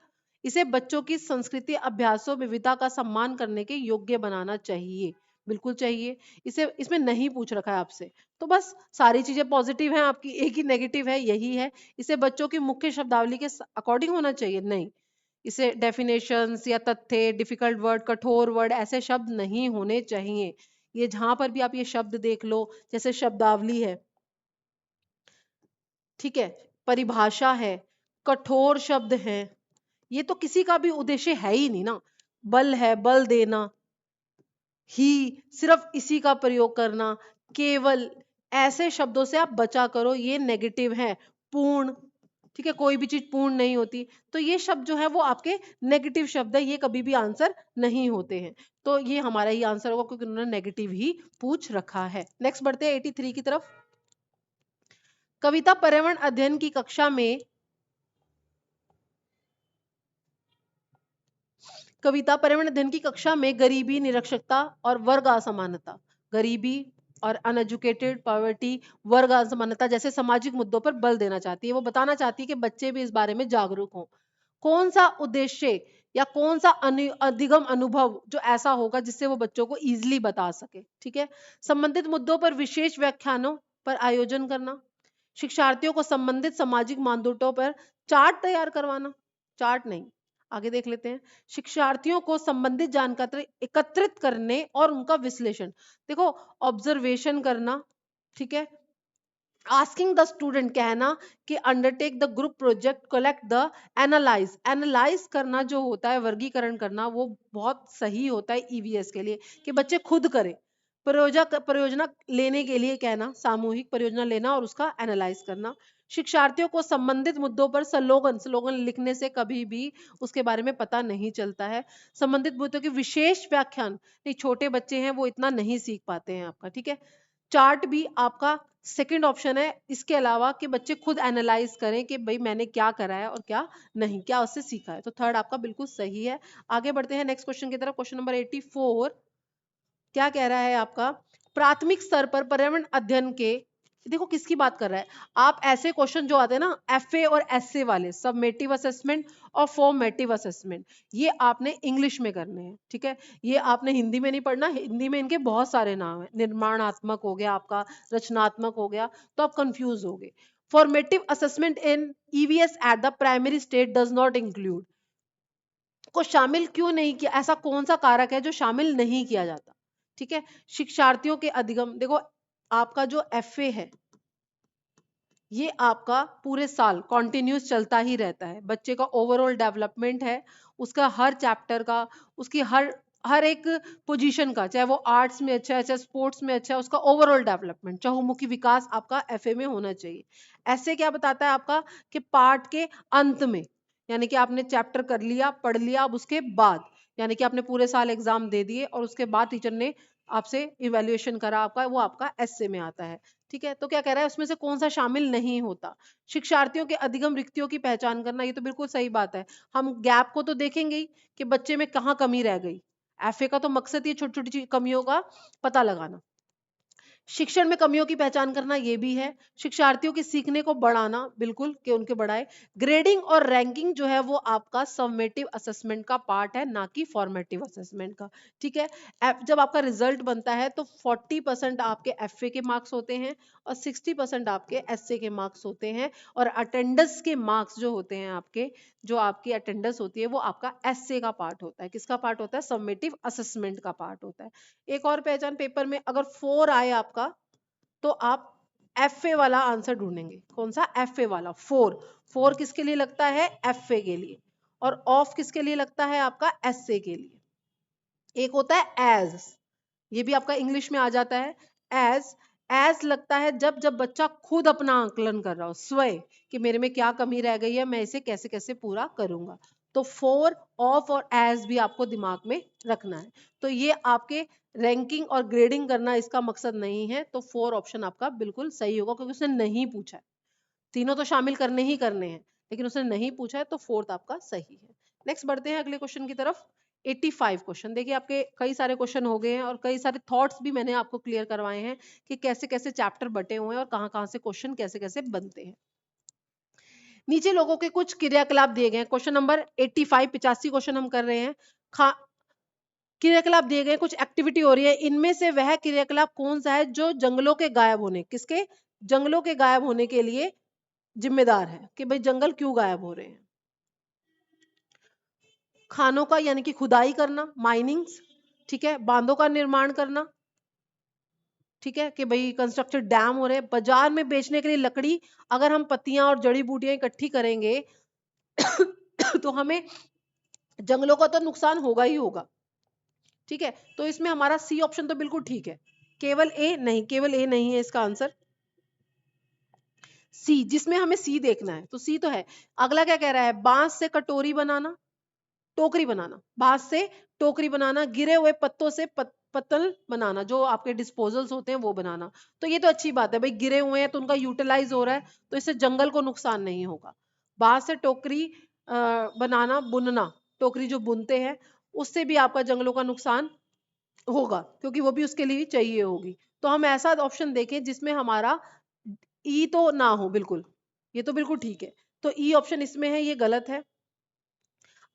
इसे बच्चों की संस्कृति अभ्यासों विविधता का सम्मान करने के योग्य बनाना चाहिए, बिल्कुल चाहिए। इसे इसमें नहीं पूछ रखा है आपसे, तो बस सारी चीजें पॉजिटिव हैं आपकी, एक ही नेगेटिव है, यही है। इसे बच्चों की मुख्य शब्दावली के अकॉर्डिंग होना चाहिए, नहीं। इसे डेफिनेशंस या तथ्य, डिफिकल्ट वर्ड, कठोर वर्ड, ऐसे शब्द नहीं होने चाहिए। ये जहां पर भी आप ये शब्द देख लो, जैसे शब्दावली है, ठीक है, परिभाषा है, कठोर शब्द है, ये तो किसी का भी उद्देश्य है ही नहीं ना। बल है, बल देना, ही, सिर्फ इसी का प्रयोग करना, केवल, ऐसे शब्दों से आप बचा करो, ये नेगेटिव है। पूर्ण, ठीक है, कोई भी चीज पूर्ण नहीं होती, तो ये शब्द जो है वो आपके नेगेटिव शब्द है, ये कभी भी आंसर नहीं होते हैं। तो ये हमारा ही आंसर होगा क्योंकि उन्होंने नेगेटिव ही पूछ रखा है। नेक्स्ट बढ़ते हैं 83 की तरफ। कविता पर्यावरण अध्ययन की कक्षा में, कविता पर्यावरण अध्ययन की कक्षा में गरीबी, निरक्षरता और वर्ग असमानता, गरीबी और अनएजुकेटेड, पॉवर्टी, वर्ग असमानता जैसे सामाजिक मुद्दों पर बल देना चाहती है। वो बताना चाहती है कि बच्चे भी इस बारे में जागरूक हों। कौन सा उद्देश्य या कौन सा अधिगम अनुभव जो ऐसा होगा जिससे वो बच्चों को इजीली बता सके, ठीक है। संबंधित मुद्दों पर विशेष व्याख्यानों पर आयोजन करना, शिक्षार्थियों को संबंधित सामाजिक मानदंडों पर चार्ट तैयार करवाना, चार्ट नहीं, आगे देख लेते हैं। शिक्षार्थियों को संबंधित जानकारी एकत्रित करने और उनका विश्लेषण, देखो ऑब्जर्वेशन करना, ठीक है। आस्किंग द स्टूडेंट, कहना कि undertake the group project, collect the, analyse, analyse करना जो होता है, वर्गीकरण करना, वो बहुत सही होता है ईवीएस के लिए कि बच्चे खुद करें। परियोजना लेने के लिए कहना, सामूहिक परियोजना लेना और उसका एनालाइज करना। शिक्षार्थियों को संबंधित मुद्दों पर स्लोगन, स्लोगन लिखने से कभी भी उसके बारे में पता नहीं चलता है। संबंधित मुद्दों के विशेष व्याख्यान, नहीं, छोटे बच्चे हैं वो इतना नहीं सीख पाते हैं आपका, ठीक है। चार्ट भी आपका सेकंड ऑप्शन है, इसके अलावा कि बच्चे खुद एनालाइज करें कि भाई मैंने क्या करा है और क्या नहीं, क्या उससे सीखा है, तो थर्ड आपका बिल्कुल सही है। आगे बढ़ते हैं नेक्स्ट क्वेश्चन की तरफ। क्वेश्चन नंबर 84 क्या कह रहा है आपका? प्राथमिक स्तर पर पर्यावरण अध्ययन के, देखो किसकी बात कर रहा है, आप ऐसे क्वेश्चन जो आते हैं ना एफए और एसए वाले, सबमेटिव असेसमेंट और फॉर्मेटिव असेसमेंट, ये आपने इंग्लिश में करने हैं, ठीक है। ये आपने हिंदी में नहीं पढ़ना, हिंदी में इनके बहुत सारे नाम है, निर्माणात्मक हो गया आपका, रचनात्मक हो गया, तो आप कंफ्यूज हो गए। Formative assessment in EVS at the primary stage does not include, को शामिल क्यों नहीं किया, ऐसा कौन सा कारक है जो शामिल नहीं किया जाता, ठीक है। शिक्षार्थियों के अधिगम, देखो आपका जो एफए है ये आपका पूरे साल कॉन्टिन्यूस चलता ही रहता है, बच्चे का ओवरऑल डेवलपमेंट है, उसका हर चैप्टर का, उसकी हर हर एक पोजीशन का, चाहे वो आर्ट्स में अच्छा है, चाहे स्पोर्ट्स में अच्छा है, उसका ओवरऑल डेवलपमेंट, चहुमुखी विकास आपका एफए में होना चाहिए। ऐसे क्या बताता है आपका कि पार्ट के अंत में, यानी कि आपने चैप्टर कर लिया, पढ़ लिया, अब उसके बाद यानी कि आपने पूरे साल एग्जाम दे दिए और उसके बाद टीचर ने आपसे इवैल्यूएशन करा आपका, वो आपका एसए में आता है। ठीक है, तो क्या कह रहा है उसमें से कौन सा शामिल नहीं होता। शिक्षार्थियों के अधिगम रिक्तियों की पहचान करना, ये तो बिल्कुल सही बात है। हम गैप को तो देखेंगे ही कि बच्चे में कहाँ कमी रह गई। एफए का तो मकसद ये छोटी छोटी कमियों का पता लगाना। शिक्षण में कमियों की पहचान करना ये भी है। शिक्षार्थियों के सीखने को बढ़ाना, बिल्कुल कि उनके बढ़ाए। ग्रेडिंग और रैंकिंग जो है वो आपका समेटिव असेसमेंट का पार्ट है, ना कि फॉर्मेटिव असेसमेंट का। ठीक है, जब आपका रिजल्ट बनता है तो 40% आपके एफए के मार्क्स होते हैं और 60% आपके एसए के मार्क्स होते हैं। और अटेंडेंस के मार्क्स जो होते हैं आपके, जो आपकी अटेंडेंस होती है वो आपका एसए का पार्ट होता है। किसका पार्ट होता है? समेटिव असेसमेंट का पार्ट होता है। एक और पहचान, पेपर में अगर 4 आए आपका तो आप एफए वाला आंसर ढूंढेंगे। कौन सा? एफए वाला। 4 4 किसके लिए लगता है? एफए के लिए। और ऑफ किसके लिए लगता है? आपका एसए के लिए। एक होता है एज, ये भी आपका इंग्लिश में आ जाता है। एज एज लगता है जब जब बच्चा खुद अपना आकलन कर रहा हो, स्वयं, कि मेरे में क्या कमी रह गई है, मैं इसे कैसे कैसे पूरा करूंगा। तो 4, ऑफ और एज भी आपको दिमाग में रखना है। तो ये आपके रैंकिंग और ग्रेडिंग करना इसका मकसद नहीं है। तो 4 ऑप्शन आपका बिल्कुल सही होगा, क्योंकि उसने नहीं पूछा है। तीनों तो शामिल करने ही करने हैं, लेकिन उसने नहीं पूछा है, तो 4th आपका सही है। नेक्स्ट बढ़ते हैं अगले क्वेश्चन की तरफ। 85 क्वेश्चन। देखिए आपके कई सारे क्वेश्चन हो गए हैं और कई सारे थॉट्स भी मैंने आपको क्लियर करवाए हैं कि कैसे कैसे चैप्टर बटे हुए हैं और कहां कहां से क्वेश्चन कैसे कैसे बनते हैं। नीचे लोगों के कुछ क्रियाकलाप दिए गए हैं। क्वेश्चन नंबर 85, 85 क्वेश्चन हम कर रहे हैं। क्रियाकलाप दिए गए, कुछ एक्टिविटी हो रही है, इनमें से वह क्रियाकलाप कौन सा है जो जंगलों के गायब होने, किसके? जंगलों के गायब होने के लिए जिम्मेदार है, कि भाई जंगल क्यों गायब हो रहे हैं। खानों का यानी कि खुदाई करना, माइनिंग्स। ठीक है, बांधों का निर्माण करना। ठीक है, कि भाई कंस्ट्रक्टेड डैम हो रहे हैं। बाजार में बेचने के लिए लकड़ी, अगर हम पत्तियां और जड़ी बूटियां इकट्ठी करेंगे तो हमें जंगलों का तो नुकसान होगा ही होगा। ठीक है, तो इसमें हमारा सी ऑप्शन तो बिल्कुल ठीक है। केवल ए नहीं, केवल ए नहीं है इसका आंसर। सी, जिसमें हमें सी देखना है तो सी तो है। अगला क्या कह रहा है? बांस से कटोरी बनाना, टोकरी बनाना। बांस से टोकरी बनाना, गिरे हुए पत्तों से पत्तल बनाना, जो आपके डिस्पोजल्स होते हैं वो बनाना। तो ये तो अच्छी बात है भाई, गिरे हुए हैं तो उनका यूटिलाइज हो रहा है, तो इससे जंगल को नुकसान नहीं होगा। बांस से टोकरी बनाना, बुनना, टोकरी जो बुनते हैं उससे भी आपका जंगलों का नुकसान होगा, क्योंकि वो भी उसके लिए चाहिए होगी। तो हम ऐसा ऑप्शन देखें जिसमें हमारा ई तो ना हो बिल्कुल, ये तो बिल्कुल ठीक है। तो ई ऑप्शन इसमें है, ये गलत है।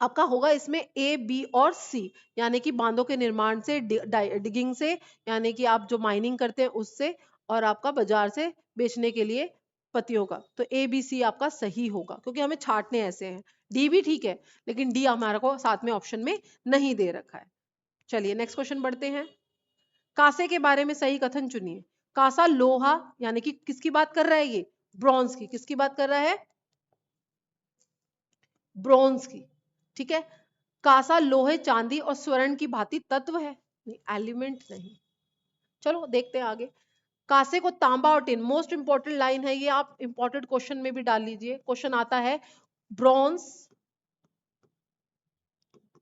आपका होगा इसमें ए, बी और सी, यानी कि बांधों के निर्माण से, डिगिंग से, यानी कि आप जो माइनिंग करते हैं उससे, और आपका बाजार से बेचने के लिए पत्तियों का। तो ए, बी, सी आपका सही होगा, क्योंकि हमें छांटने ऐसे हैं। डी भी ठीक है, लेकिन डी हमारे को साथ में ऑप्शन में नहीं दे रखा है। चलिए नेक्स्ट क्वेश्चन बढ़ते हैं। कांसे के बारे में सही कथन चुनिए। कांसा लोहा, यानी कि किसकी बात कर रहा है ये? ब्रॉन्ज की। किसकी बात कर रहा है? ब्रॉन्ज की। ठीक है, कांसा लोहे, चांदी और स्वर्ण की भांति तत्व है? नहीं, एलिमेंट नहीं। चलो देखते हैं आगे। कांसे को तांबा और टिन, मोस्ट इंपॉर्टेंट लाइन है ये, आप इंपॉर्टेंट क्वेश्चन में भी डाल लीजिए। क्वेश्चन आता है, ब्रॉन्ज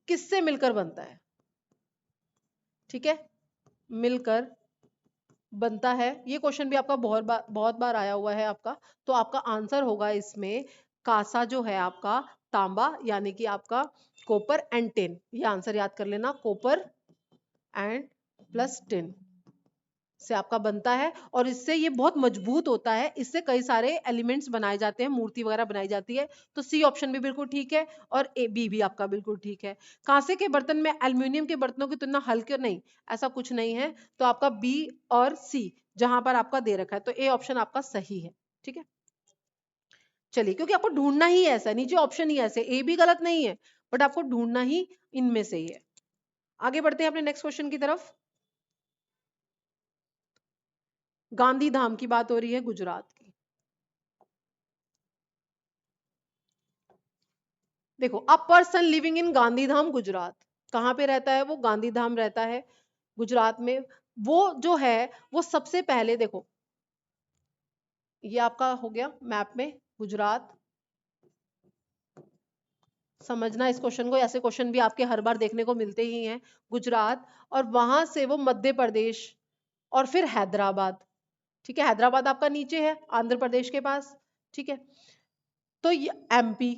किससे मिलकर बनता है? ठीक है, मिलकर बनता है। ये क्वेश्चन भी आपका बहुत बार आया हुआ है आपका। तो आपका आंसर होगा इसमें, कांसा जो है आपका तांबा, यानी कि आपका कॉपर एंड टिन। ये आंसर याद कर लेना, कॉपर एंड प्लस टिन से आपका बनता है। और इससे ये बहुत मजबूत होता है, इससे कई सारे एलिमेंट्स बनाए जाते हैं, मूर्ति वगैरह बनाई जाती है। तो सी ऑप्शन भी बिल्कुल ठीक है और ए, बी भी आपका बिल्कुल ठीक है। कांसे के बर्तन में एल्युमिनियम के बर्तनों की तुलना हल्के, नहीं, ऐसा कुछ नहीं है। तो आपका बी और सी जहां पर आपका दे रखा है, तो ए ऑप्शन आपका सही है। ठीक है, चलिए, क्योंकि आपको ढूंढना ही ऐसा है, नीचे ऑप्शन ही ऐसे, ए भी गलत नहीं है, बट आपको ढूंढना ही इनमें से ही है। आगे बढ़ते हैं अपने नेक्स्ट क्वेश्चन की तरफ। गांधी धाम की बात हो रही है, गुजरात की। देखो, a person living in Gandhidham, Gujarat. कहाँ पे रहता है वो? गांधीधाम रहता है गुजरात में। वो जो है वो सबसे पहले देखो, ये आपका हो गया मैप में गुजरात। समझना इस क्वेश्चन को, ऐसे क्वेश्चन भी आपके हर बार देखने को मिलते ही हैं। गुजरात, और वहां से वो मध्य प्रदेश, और फिर हैदराबाद। ठीक है, हैदराबाद आपका नीचे है आंध्र प्रदेश के पास। ठीक है, तो ये एमपी।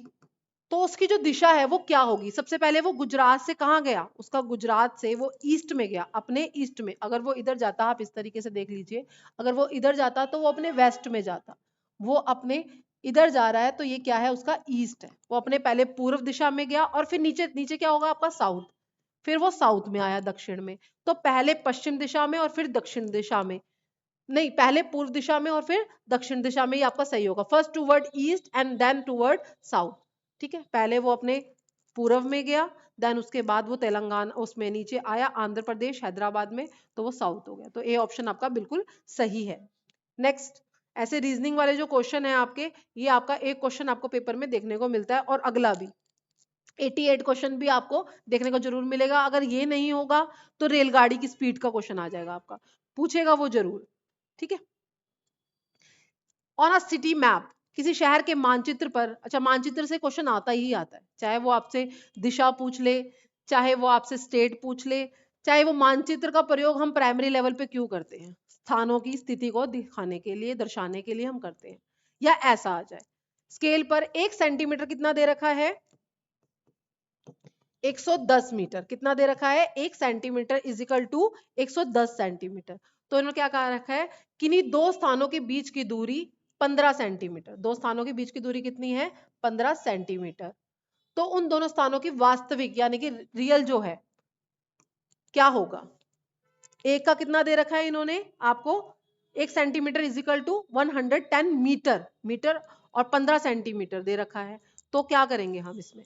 तो उसकी जो दिशा है वो क्या होगी? सबसे पहले वो गुजरात से कहाँ गया? उसका गुजरात से वो ईस्ट में गया, अपने ईस्ट में। अगर वो इधर जाता, आप इस तरीके से देख लीजिए, अगर वो इधर जाता तो वो अपने वेस्ट में जाता। वो अपने इधर जा रहा है तो ये क्या है? उसका ईस्ट है। वो अपने पहले पूर्व दिशा में गया, और फिर नीचे नीचे क्या होगा आपका? साउथ। फिर वो साउथ में आया, दक्षिण में। तो पहले पश्चिम दिशा में और फिर दक्षिण दिशा में, नहीं, पहले पूर्व दिशा में और फिर दक्षिण दिशा में, ये आपका सही होगा। First toward east and then toward south. ठीक है, पहले वो अपने पूर्व में गया, देन उसके बाद वो तेलंगाना उसमें नीचे आया, आंध्र प्रदेश हैदराबाद में, तो वो साउथ हो गया। तो ए ऑप्शन आपका बिल्कुल सही है। नेक्स्ट, ऐसे रीजनिंग वाले जो क्वेश्चन है आपके, ये आपका एक क्वेश्चन आपको पेपर में देखने को मिलता है, और अगला भी 88 क्वेश्चन भी आपको देखने को जरूर मिलेगा। अगर ये नहीं होगा तो रेलगाड़ी की स्पीड का क्वेश्चन आ जाएगा आपका, पूछेगा वो जरूर। ठीक है, ऑन अ सिटी मैप, किसी शहर के मानचित्र पर। अच्छा, मानचित्र से क्वेश्चन आता ही आता है, चाहे वो आपसे दिशा पूछ ले, चाहे वो आपसे स्टेट पूछ ले, चाहे वो मानचित्र का प्रयोग हम प्राइमरी लेवल पे क्यों करते हैं? स्थानों की स्थिति को दिखाने के लिए, दर्शाने के लिए हम करते हैं। या ऐसा आ जाए, स्केल पर 1 सेंटीमीटर कितना दे रखा है? 110 मीटर। कितना दे रखा है? 1 centimetre is equal to 110 centimetre. तो इन्होंने क्या कहा रखा है? किन्हीं दो स्थानों के बीच की दूरी 15 सेंटीमीटर। दो स्थानों के बीच की दूरी कितनी है? 15 सेंटीमीटर। तो उन दोनों स्थानों की वास्तविक यानी कि रियल जो है क्या होगा? एक का कितना दे रखा है इन्होंने आपको? 1 centimetre is equal to 110 metre. Metre और 15 सेंटीमीटर दे रखा है। तो क्या करेंगे हम इसमें?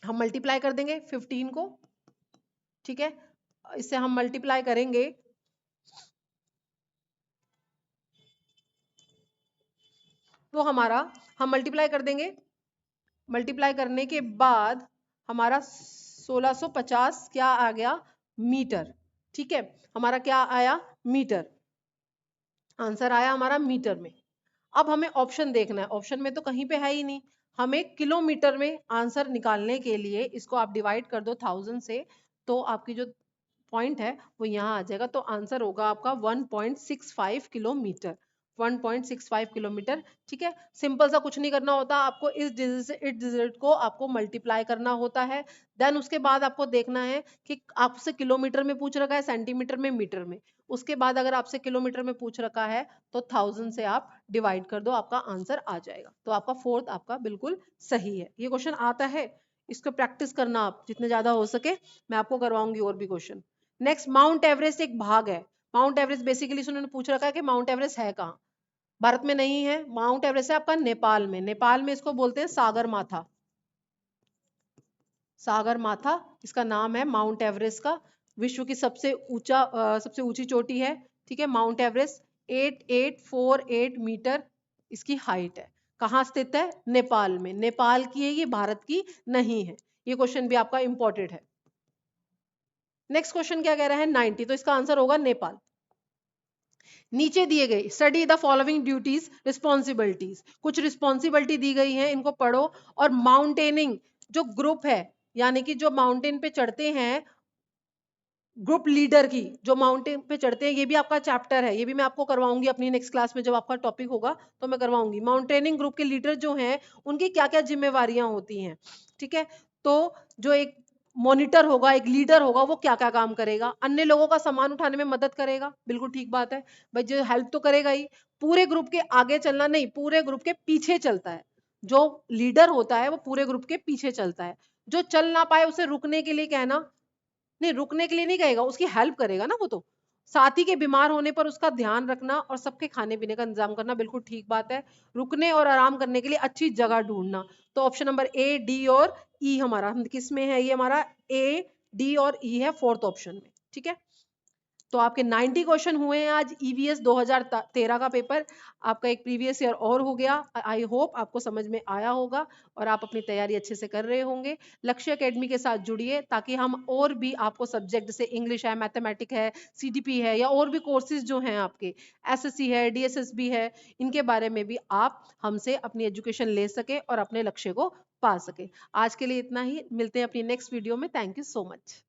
हम मल्टीप्लाई कर देंगे 15 को। ठीक है, इससे हम मल्टीप्लाई करेंगे, तो हमारा, हम मल्टीप्लाई कर देंगे, मल्टीप्लाई करने के बाद हमारा 1650 क्या आ गया? मीटर। ठीक है, हमारा क्या आया? मीटर। आंसर आया हमारा मीटर में। अब हमें ऑप्शन देखना है, ऑप्शन में तो कहीं पे है ही नहीं। हमें किलोमीटर में आंसर निकालने के लिए इसको आप डिवाइड कर दो 1000 से, तो आपकी जो पॉइंट है वो यहाँ आ जाएगा। तो आंसर होगा आपका 1.65 किलोमीटर। 1.65 किलोमीटर। ठीक है, सिंपल सा कुछ नहीं करना होता आपको, इस डिजिट से इस डिजिट को आपको मल्टीप्लाई करना होता है। देन उसके बाद आपको देखना है कि आपसे किलोमीटर में पूछ रखा है, सेंटीमीटर में, मीटर में। उसके बाद अगर आपसे किलोमीटर में पूछ रखा है तो 1000 से आप डिवाइड कर दो, आपका आंसर आ जाएगा। तो आपका फोर्थ आपका बिल्कुल सही है। ये क्वेश्चन आता है, इसको प्रैक्टिस करना आप जितने ज्यादा हो सके। मैं आपको करवाऊंगी और भी क्वेश्चन। नेक्स्ट, माउंट एवरेस्ट एक भाग है। माउंट एवरेस्ट बेसिकली उन्होंने पूछ रखा है कि माउंट एवरेस्ट है कहाँ? भारत में नहीं है, माउंट एवरेस्ट है आपका नेपाल में। नेपाल में इसको बोलते हैं सागर माथा। सागर माथा इसका नाम है माउंट एवरेस्ट का। विश्व की सबसे सबसे ऊंची चोटी है। ठीक है, माउंट एवरेस्ट 8848 मीटर इसकी हाइट है। कहाँ स्थित है? नेपाल में। नेपाल की है ये, भारत की नहीं है। ये क्वेश्चन भी आपका इंपॉर्टेंट है। नेक्स्ट क्वेश्चन क्या कह रहा है? 90, तो इसका आंसर होगा नेपाल। नीचे दिए गए, study the following duties responsibilities. कुछ रिस्पॉन्सिबिलिटी दी गई है, इनको पढ़ो। और माउंटेनिंग जो ग्रुप है, यानी कि जो माउंटेन पे चढ़ते हैं, ग्रुप लीडर की, जो माउंटेन पे चढ़ते हैं, ये भी आपका चैप्टर है। ये भी मैं आपको करवाऊंगी अपनी नेक्स्ट क्लास में, जब आपका टॉपिक होगा तो मैं करवाऊंगी। माउंटेनिंग ग्रुप के लीडर जो हैं उनकी क्या क्या जिम्मेवारियां होती हैं। ठीक है, तो जो एक मॉनिटर होगा, एक लीडर होगा, वो क्या क्या काम करेगा? अन्य लोगों का सामान उठाने में मदद करेगा, बिल्कुल ठीक बात है भाई, जो हेल्प तो करेगा ही। पूरे ग्रुप के आगे चलना नहीं, पूरे ग्रुप के पीछे चलता है। जो लीडर होता है वो पूरे ग्रुप के पीछे चलता है। जो चल ना पाए उसे रुकने के लिए कहना, नहीं, रुकने के लिए नहीं कहेगा, उसकी हेल्प करेगा ना वो तो। साथी के बीमार होने पर उसका ध्यान रखना और सबके खाने पीने का इंतजाम करना, बिल्कुल ठीक बात है। रुकने और आराम करने के लिए अच्छी जगह ढूंढना। तो ऑप्शन नंबर ए, डी और ई हमारा, हम किस में है? ये हमारा ए, डी और ई है फोर्थ ऑप्शन में। ठीक है, तो आपके 90 क्वेश्चन हुए हैं आज ईवीएस 2013 का पेपर। आपका एक प्रीवियस ईयर और हो गया। आई होप आपको समझ में आया होगा और आप अपनी तैयारी अच्छे से कर रहे होंगे। लक्ष्य एकेडमी के साथ जुड़िए ताकि हम और भी आपको सब्जेक्ट जैसे इंग्लिश है, मैथमेटिक है, सीटीपी है या और भी कोर्सेज जो हैं आपके, एसएससी है, डीएसएसबी है, इनके बारे में भी आप हमसे अपनी एजुकेशन ले सके और अपने लक्ष्य को पा सके। आज के लिए इतना ही, मिलते हैं अपनी नेक्स्ट वीडियो में। Thank you so much.